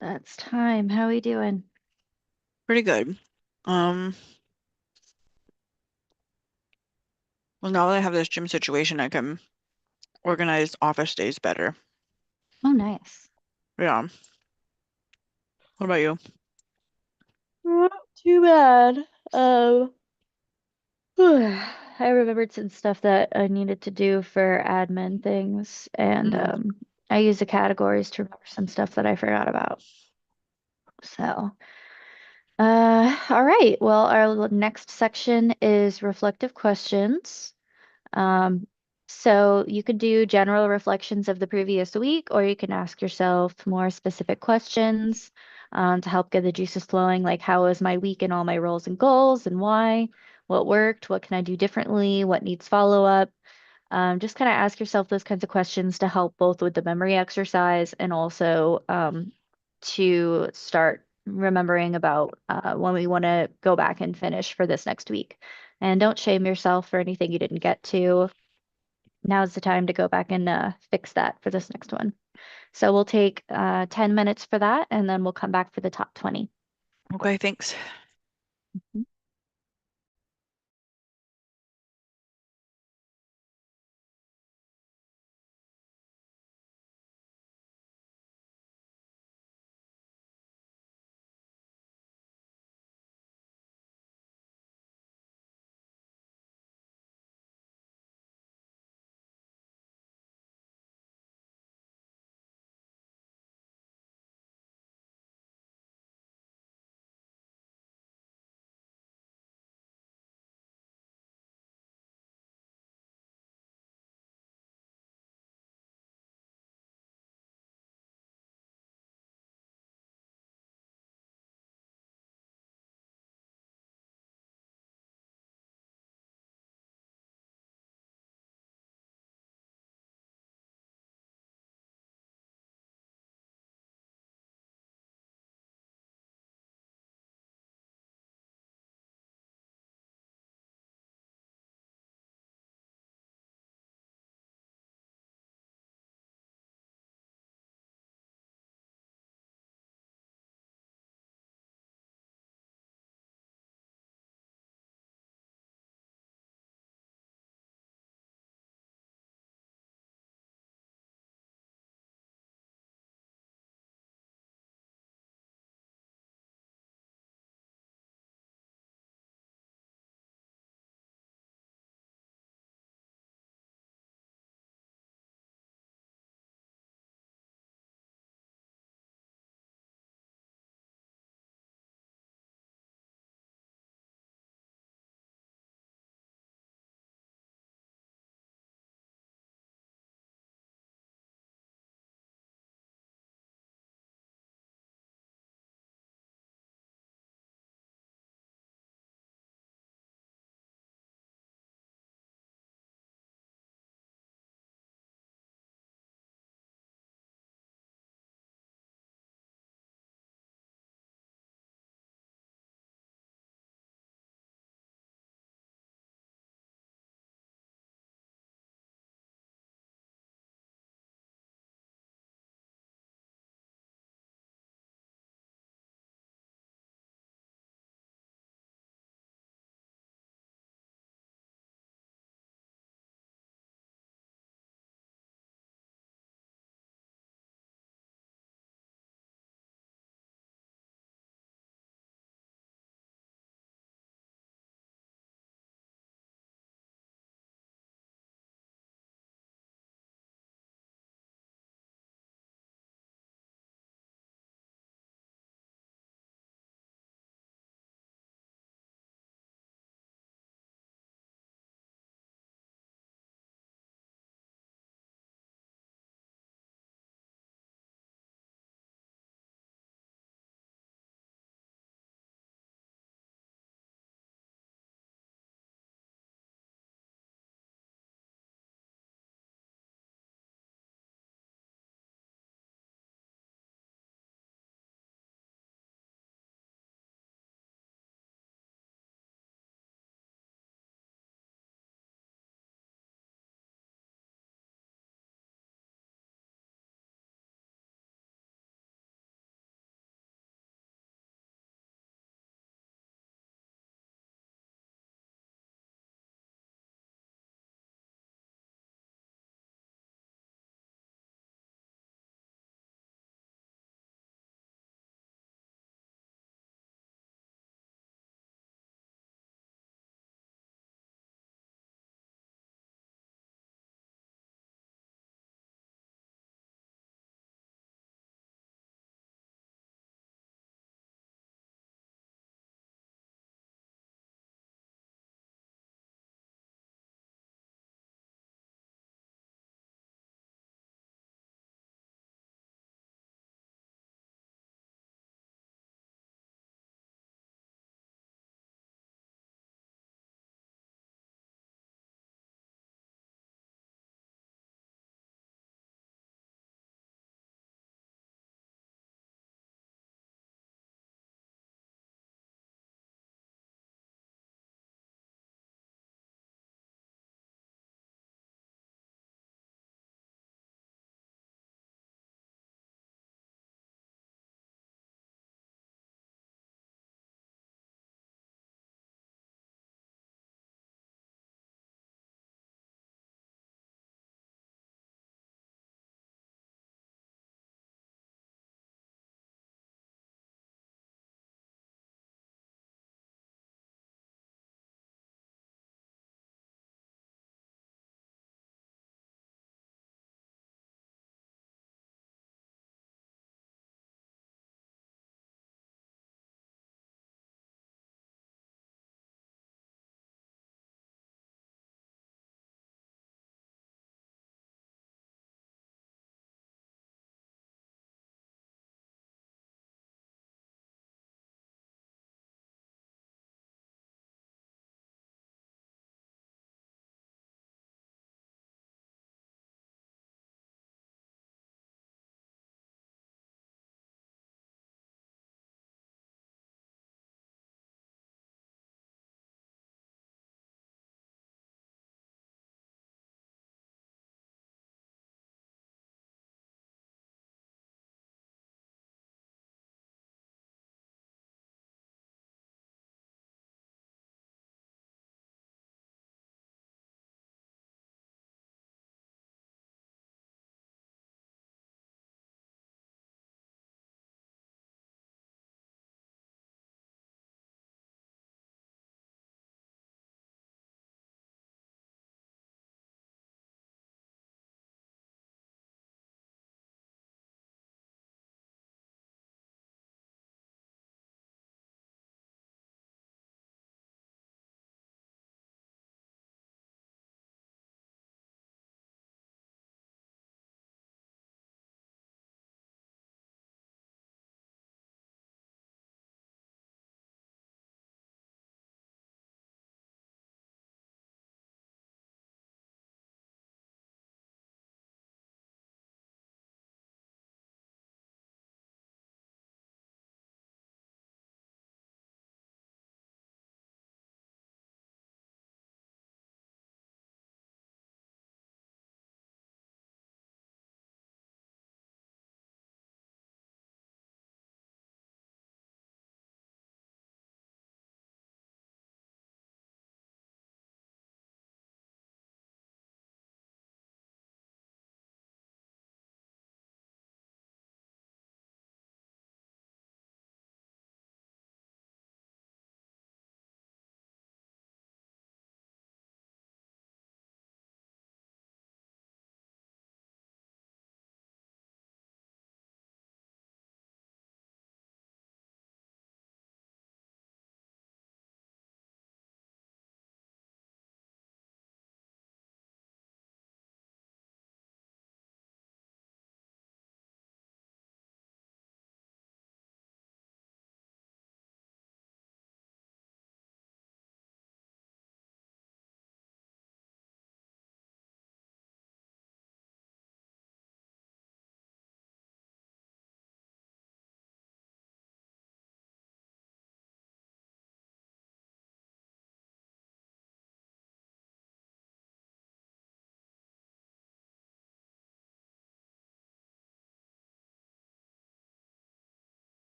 That's time. How we doing? Pretty good. Um, well, now that I have this gym situation, I can organize office days better. Oh, nice. Yeah. What about you? Not too bad. I remembered some stuff that I needed to do for admin things, and Mm, I used the categories to remember some stuff that I forgot about. So, all right. Well, our next section is reflective questions. Um, so you could do general reflections of the previous week, or you can ask yourself more specific questions to help get the juices flowing, like how was my week and all my roles and goals and why? What worked? What can I do differently? What needs follow-up? Just kind of ask yourself those kinds of questions to help both with the memory exercise and also to start remembering about when we want to go back and finish for this next week. And don't shame yourself for anything you didn't get to. Now's the time to go back and fix that for this next one. So we'll take 10 minutes for that, and then we'll come back for the top 20. okay, thanks.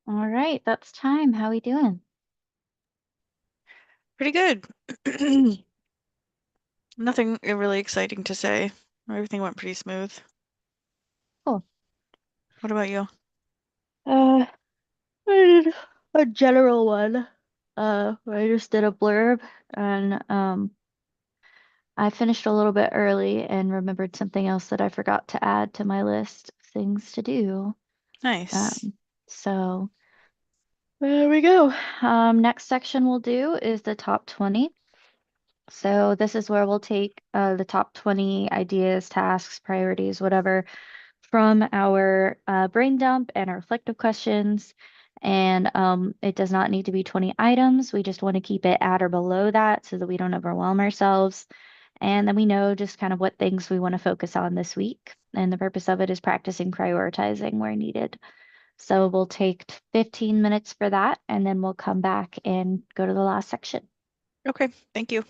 All right, that's time. How we doing? Pretty good. Nothing really exciting to say. Everything went pretty smooth. Cool. What about you? Uh, I did a general one. Where I just did a blurb and I finished a little bit early and remembered something else that I forgot to add to my list of things to do. Nice. Um, so there we go. Next section we'll do is the top 20. So this is where we'll take the top 20 ideas, tasks, priorities, whatever, from our brain dump and our reflective questions. And it does not need to be 20 items. We just want to keep it at or below that so that we don't overwhelm ourselves. And then we know just kind of what things we want to focus on this week. And the purpose of it is practicing prioritizing where needed. So we'll take 15 minutes for that, and then we'll come back and go to the last section. Okay, thank you.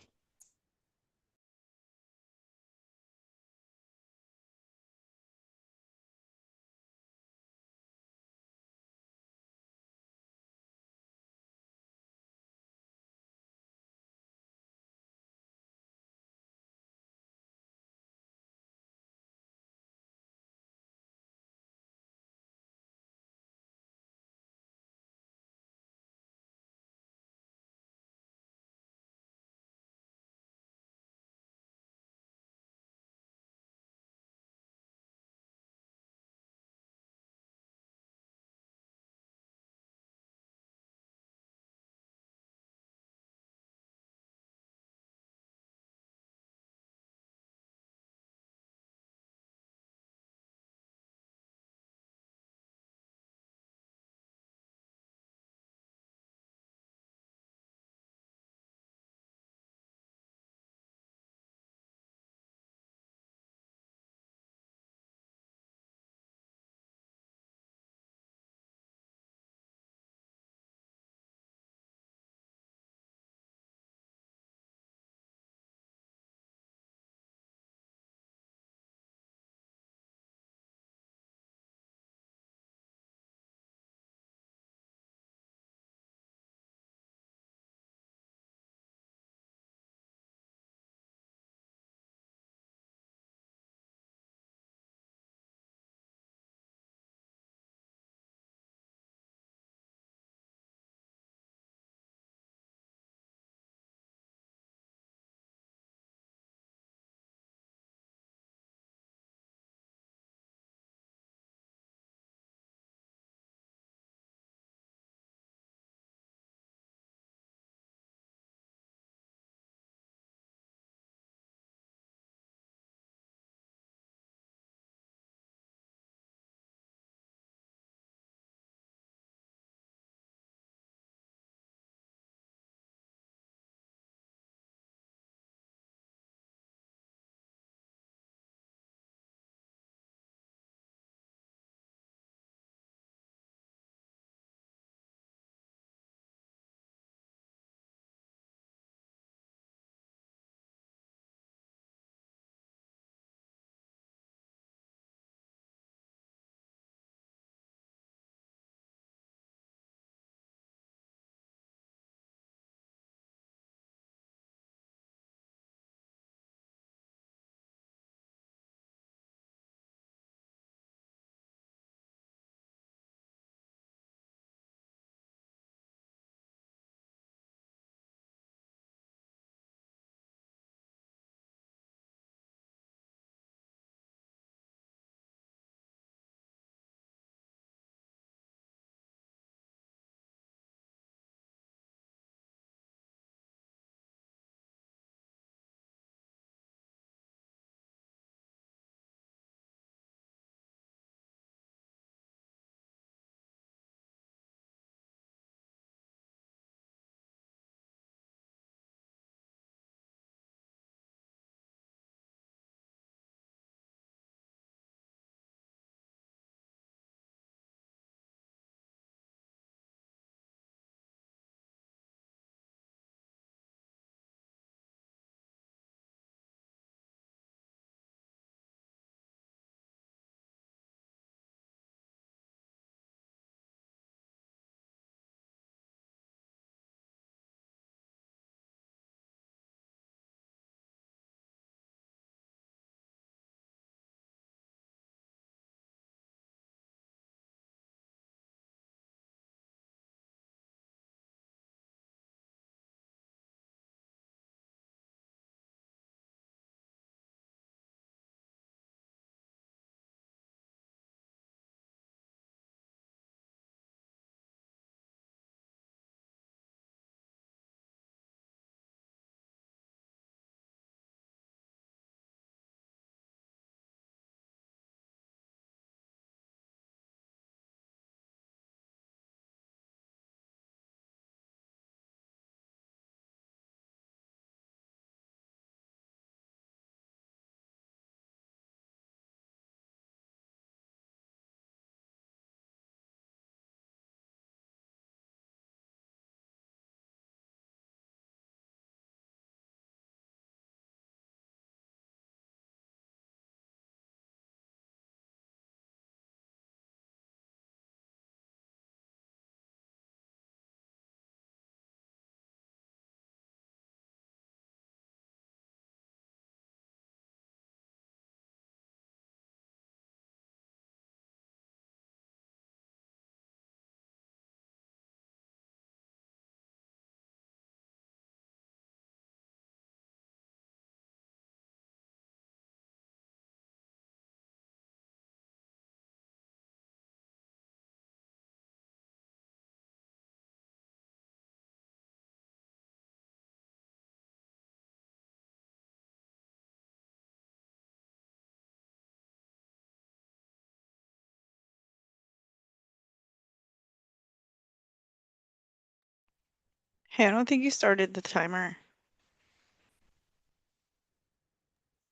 Hey, I don't think you started the timer.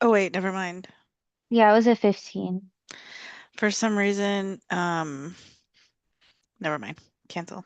Oh wait, never mind. Yeah, I was at 15. For some reason, never mind. Cancel.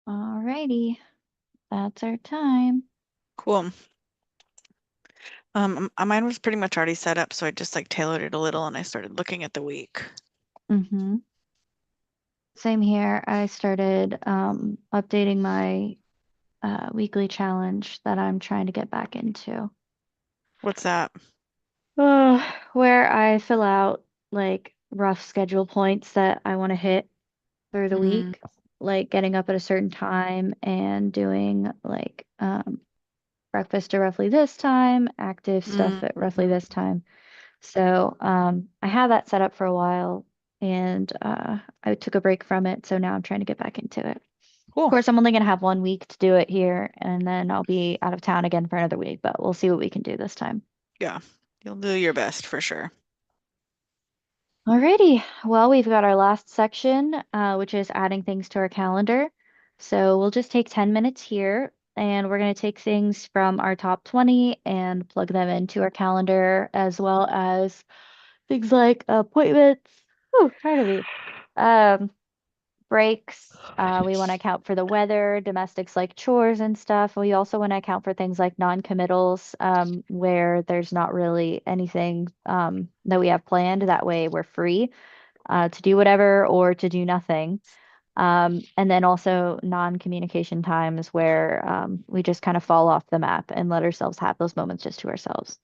Alrighty, that's our time. Cool. Mine was pretty much already set up, so I just like tailored it a little and I started looking at the week. Mm-hmm. Same here. I started updating my weekly challenge that I'm trying to get back into. What's that? Uh, where I fill out like rough schedule points that I want to hit through the Mm, week, like getting up at a certain time and doing like breakfast at roughly this time, active stuff at roughly mm, this time. So I had that set up for a while and I took a break from it. So now I'm trying to get back into it. Of cool. course, I'm only going to have 1 week to do it here and then I'll be out of town again for another week, but we'll see what we can do this time. Yeah, you'll do your best for sure. Alrighty. Well, we've got our last section, which is adding things to our calendar. So we'll just take 10 minutes here and we're going to take things from our top 20 and plug them into our calendar, as well as things like appointments. Ooh, trying to be. Um, breaks. We want to account for the weather, domestics like chores and stuff. We also want to account for things like non-committals, where there's not really anything that we have planned. That way we're free to do whatever or to do nothing. And then also non-communication times where we just kind of fall off the map and let ourselves have those moments just to ourselves.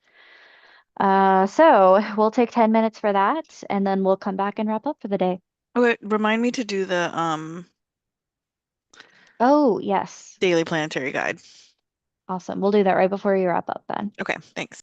So we'll take 10 minutes for that, and then we'll come back and wrap up for the day. Okay, remind me to do the Oh, yes. daily planetary guide. Awesome. We'll do that right before you wrap up then. Okay, thanks.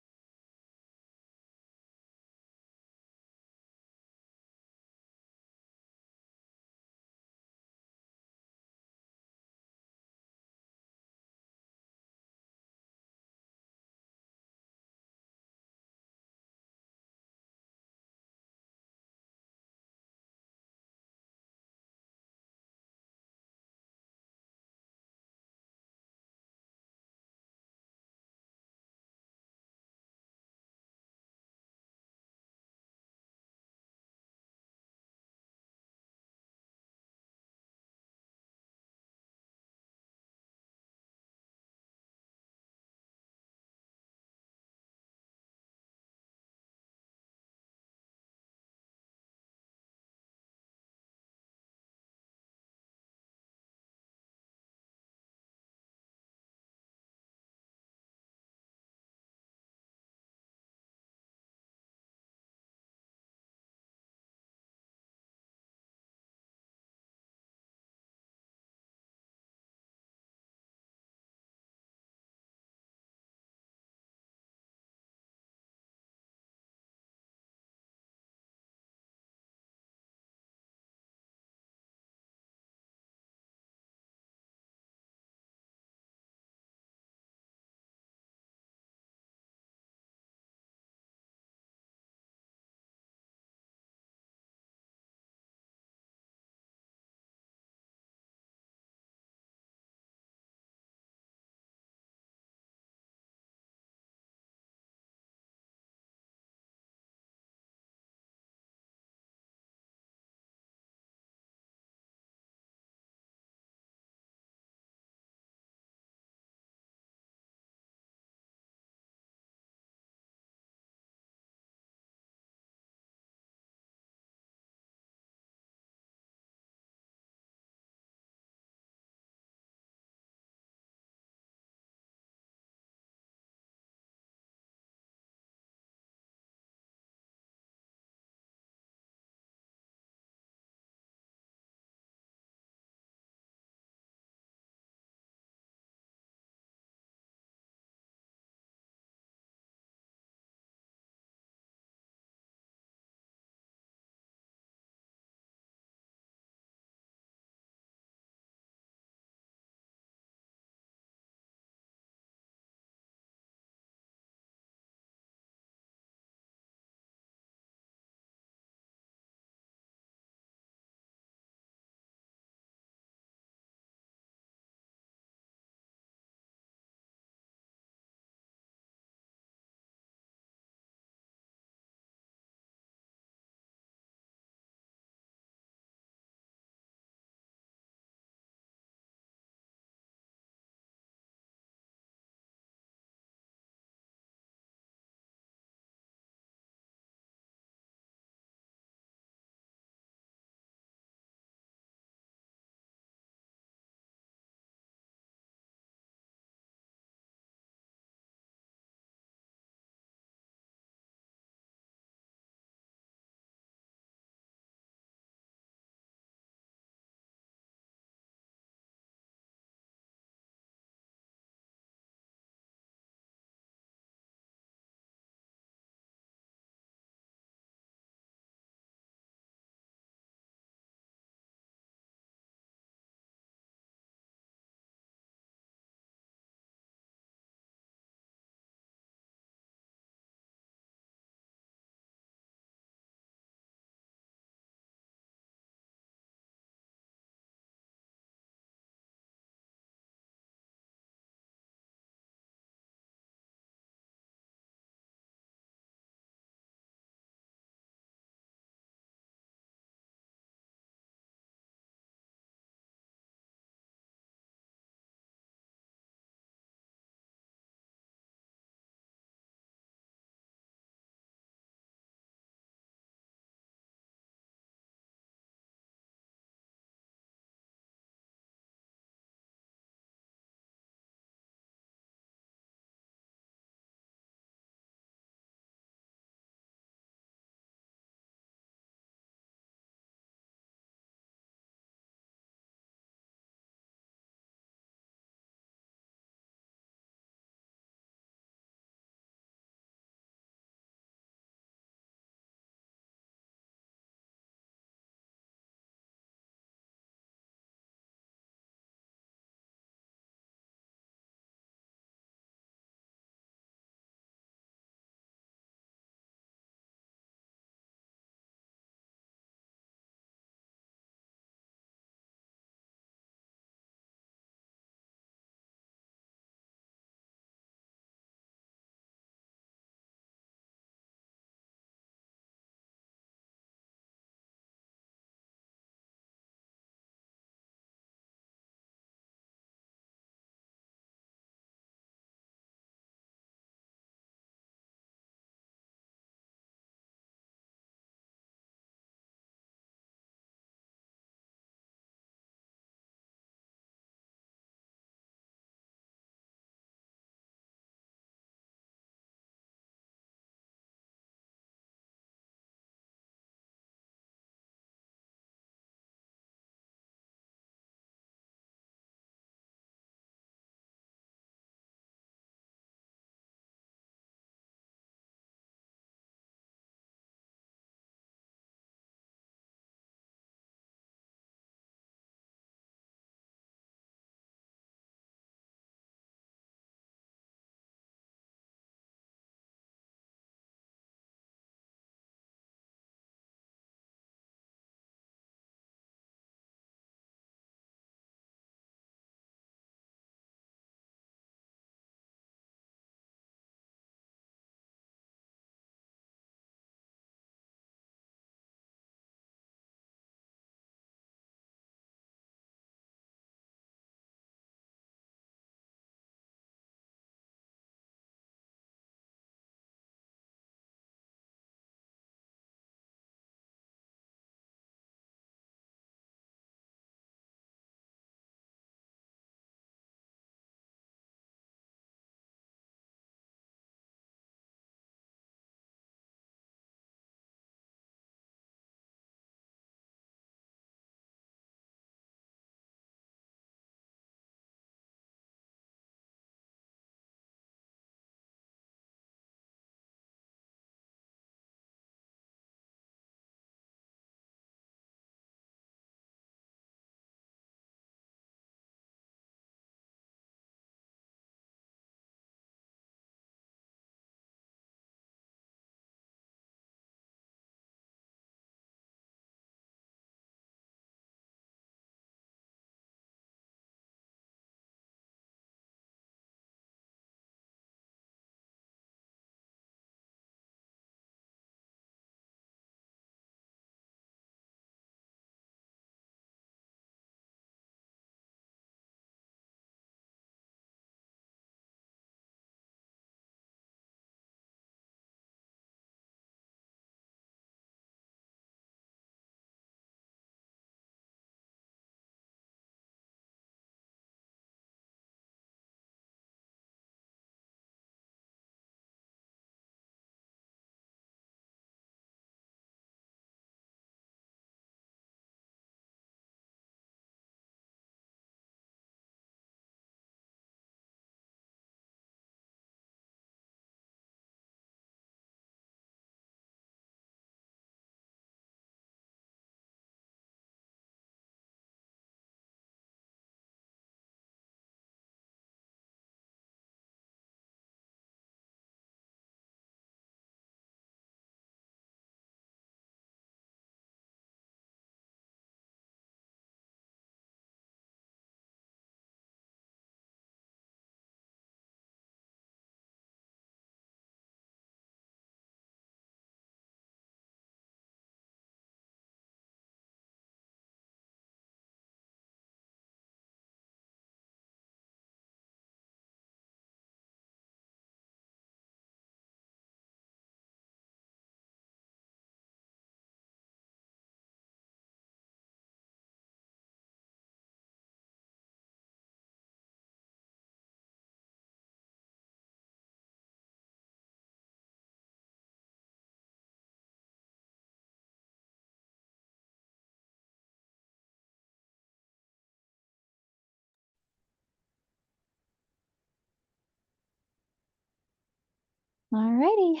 Alrighty,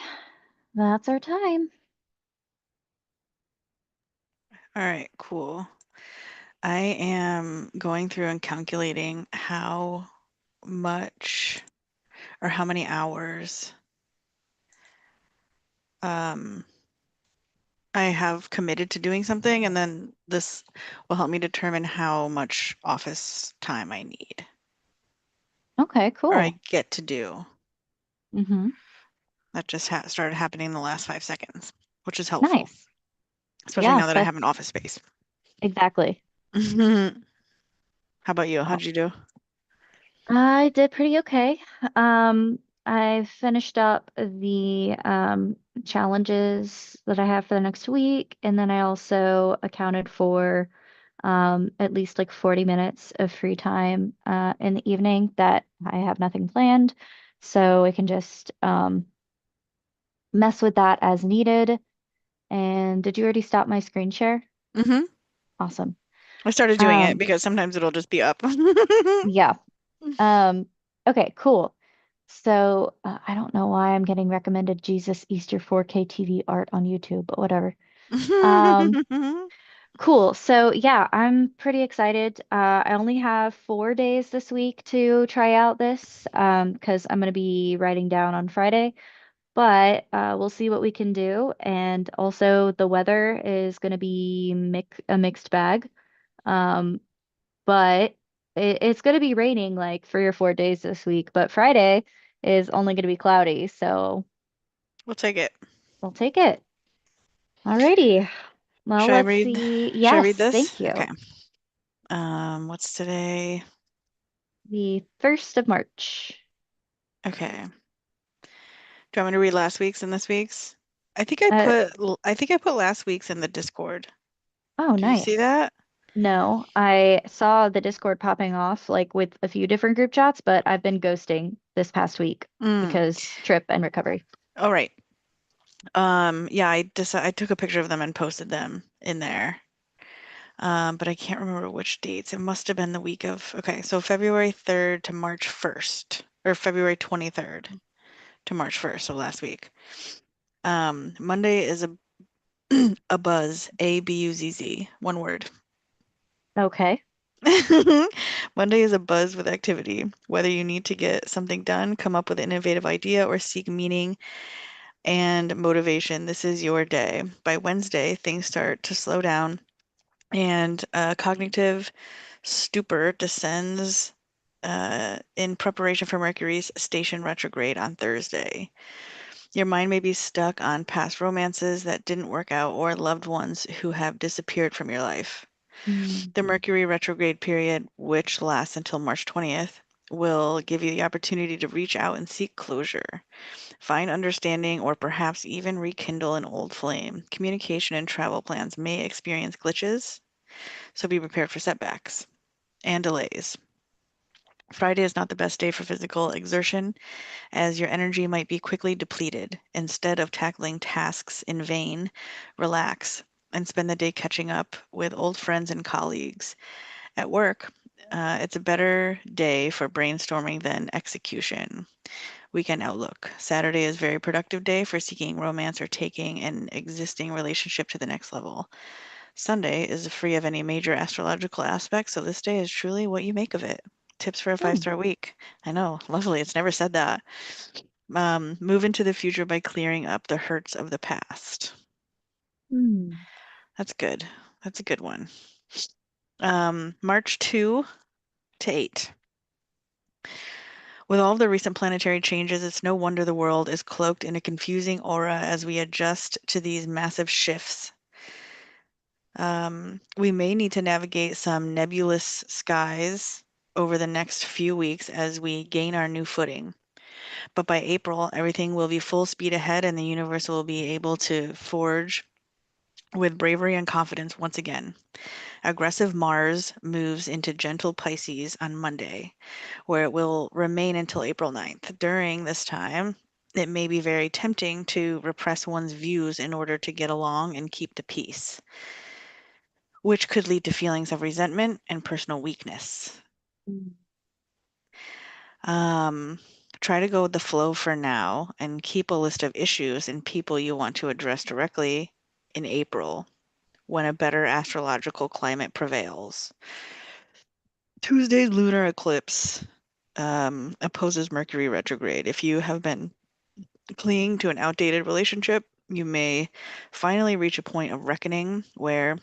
that's our time. All right, cool. I am going through and calculating how much or how many hours um, I have committed to doing something, and then this will help me determine how much office time I need Okay, or I cool. get to do. Mm-hmm. That just started happening in the last 5 seconds, which is helpful, Nice. especially now Yeah, that I have an that's office space. exactly. How about you? Oh, How'd you do? I did pretty okay. I finished up the challenges that I have for the next week, and then I also accounted for at least like 40 minutes of free time in the evening that I have nothing planned, so I can just mess with that as needed. And did you already stop my screen share? Hmm. Awesome. I started doing it Um, because sometimes it'll just be up. yeah. Um, okay, cool. So I don't know why I'm getting recommended Jesus Easter 4K TV art on YouTube, but whatever. Um, cool. So yeah, I'm pretty excited. I only have 4 days this week to try out this because I'm gonna be writing down on Friday. But we'll see what we can do. And also, the weather is gonna be a mixed bag. Um, but it's going to be raining like 3 or 4 days this week. But Friday is only going to be cloudy, so We'll take it. I'll take it. Alrighty. Well, Should I let's read? see. Should I Yes, read this? thank Okay. you. What's today? The 1st of March. Okay. Do you want me to read last week's and this week's? Uh, I think I put last week's in the Discord. oh, Did you see nice. that? No, I saw the Discord popping off like with a few different group chats, but I've been ghosting this past week Mm. because trip and recovery. All right. Yeah, I took a picture of them and posted them in there. But I can't remember which dates. It must have been the week of, okay, so February 3rd to March 1st, or February 23rd to March 1st, so last week. Monday is a a buzz, A-B-U-Z-Z, one word. Okay. Monday is a buzz with activity. Whether you need to get something done, come up with an innovative idea, or seek meaning and motivation, this is your day. By Wednesday, things start to slow down, and cognitive stupor descends in preparation for Mercury's station retrograde on Thursday. Your mind may be stuck on past romances that didn't work out or loved ones who have disappeared from your life. Mm, The Mercury retrograde period, which lasts until March 20th, will give you the opportunity to reach out and seek closure, find understanding, or perhaps even rekindle an old flame. Communication and travel plans may experience glitches, so be prepared for setbacks and delays. Friday is not the best day for physical exertion, as your energy might be quickly depleted. Instead of tackling tasks in vain, relax and spend the day catching up with old friends and colleagues. At work, it's a better day for brainstorming than execution. Weekend outlook. Saturday is a very productive day for seeking romance or taking an existing relationship to the next level. Sunday is free of any major astrological aspects, so this day is truly what you make of it. Tips for a hmm, five-star week. I know, lovely. It's never said that. Move into the future by clearing up the hurts of the past. hmm. That's good. That's a good one. March 2 to 8. With all of the recent planetary changes, it's no wonder the world is cloaked in a confusing aura as we adjust to these massive shifts. We may need to navigate some nebulous skies over the next few weeks as we gain our new footing. But by April, everything will be full speed ahead and the universe will be able to forge with bravery and confidence once again. Aggressive Mars moves into gentle Pisces on Monday, where it will remain until April 9th. During this time, it may be very tempting to repress one's views in order to get along and keep the peace, which could lead to feelings of resentment and personal weakness. Mm. Um, Try to go with the flow for now and keep a list of issues and people you want to address directly in April when a better astrological climate prevails. Tuesday's lunar eclipse opposes Mercury retrograde. If you have been clinging to an outdated relationship, you may finally reach a point of reckoning where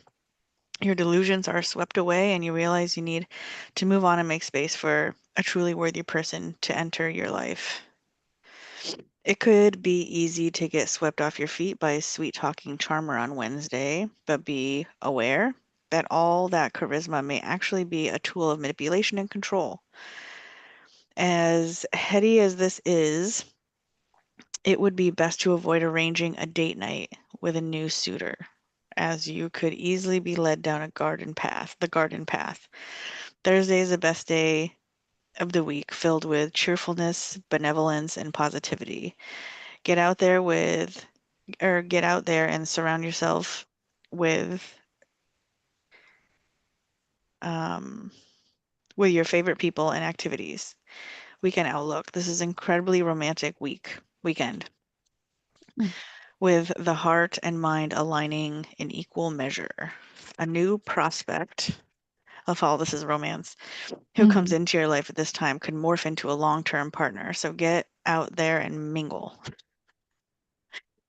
your delusions are swept away and you realize you need to move on and make space for a truly worthy person to enter your life. It could be easy to get swept off your feet by a sweet talking charmer on Wednesday, but be aware that all that charisma may actually be a tool of manipulation and control. As heady as this is, it would be best to avoid arranging a date night with a new suitor, as you could easily be led down the garden path. Thursday is the best day of the week, filled with cheerfulness, benevolence, and positivity. Get out there with, get out there and surround yourself with, um, with your favorite people and activities. Weekend outlook. This is incredibly romantic weekend, Mm. with the heart and mind aligning in equal measure. A new prospect of all this is romance who comes Mhm. into your life at this time could morph into a long-term partner. So get out there and mingle.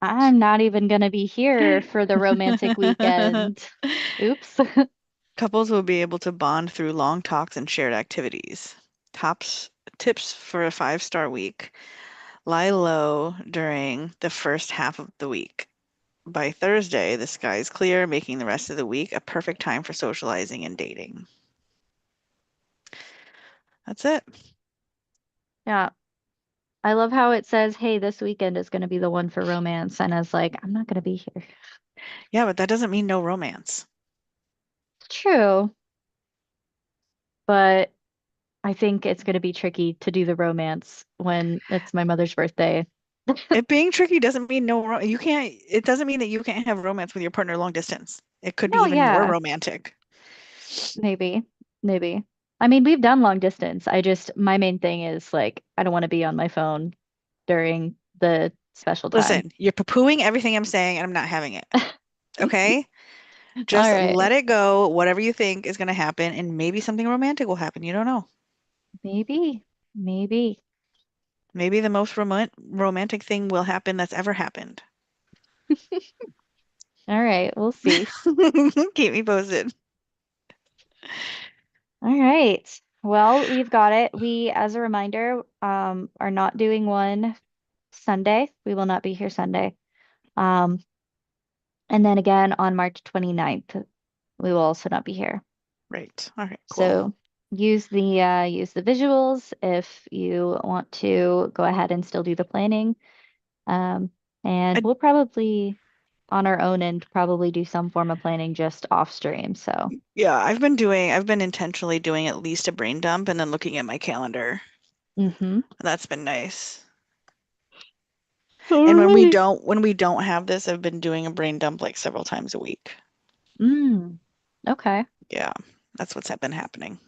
I'm not even gonna be here for the romantic weekend. Oops. Couples will be able to bond through long talks and shared activities. Tops tips for a 5-star week. Lie low during the first half of the week. By Thursday, the sky is clear, making the rest of the week a perfect time for socializing and dating. That's it. Yeah. I love how it says, hey, this weekend is gonna be the one for romance. And I was like, I'm not gonna be here. Yeah, but that doesn't mean no romance. True, but I think it's gonna be tricky to do the romance when it's my mother's birthday. It being tricky doesn't mean you can't, it doesn't mean that you can't have romance with your partner long distance. It could be No, even more yeah, romantic. maybe, maybe. I mean, we've done long distance. My main thing is like, I don't want to be on my phone during the special time. Listen, you're poo-pooing everything I'm saying and I'm not having it. Okay? All Just right, let it go. Whatever you think is going to happen, and maybe something romantic will happen. You don't know. maybe, maybe. Maybe the most romantic thing will happen that's ever happened. All right, we'll see. Keep me posted. All right. Well, we've got it. We, as a reminder, are not doing one Sunday. We will not be here Sunday. Um, and then again on March 29th, we will also not be here. Right. All right, cool. So use the visuals if you want to go ahead and still do the planning. Um, and I, we'll probably on our own end probably do some form of planning just off stream. So, yeah, I've been intentionally doing at least a brain dump and then looking at my calendar. hmm. That's been nice. And Alrighty. when we don't have this, I've been doing a brain dump like several times a week. Mm, okay. Yeah, that's what's been happening.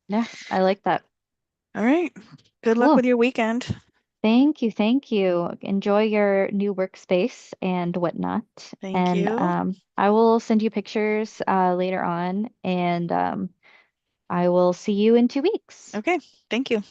Yeah, I like that. All right. Good luck Cool. with your weekend. Thank you. Thank you. Enjoy your new workspace and whatnot. Thank And you. I will send you pictures later on, and I will see you in 2 weeks. Okay. Thank you.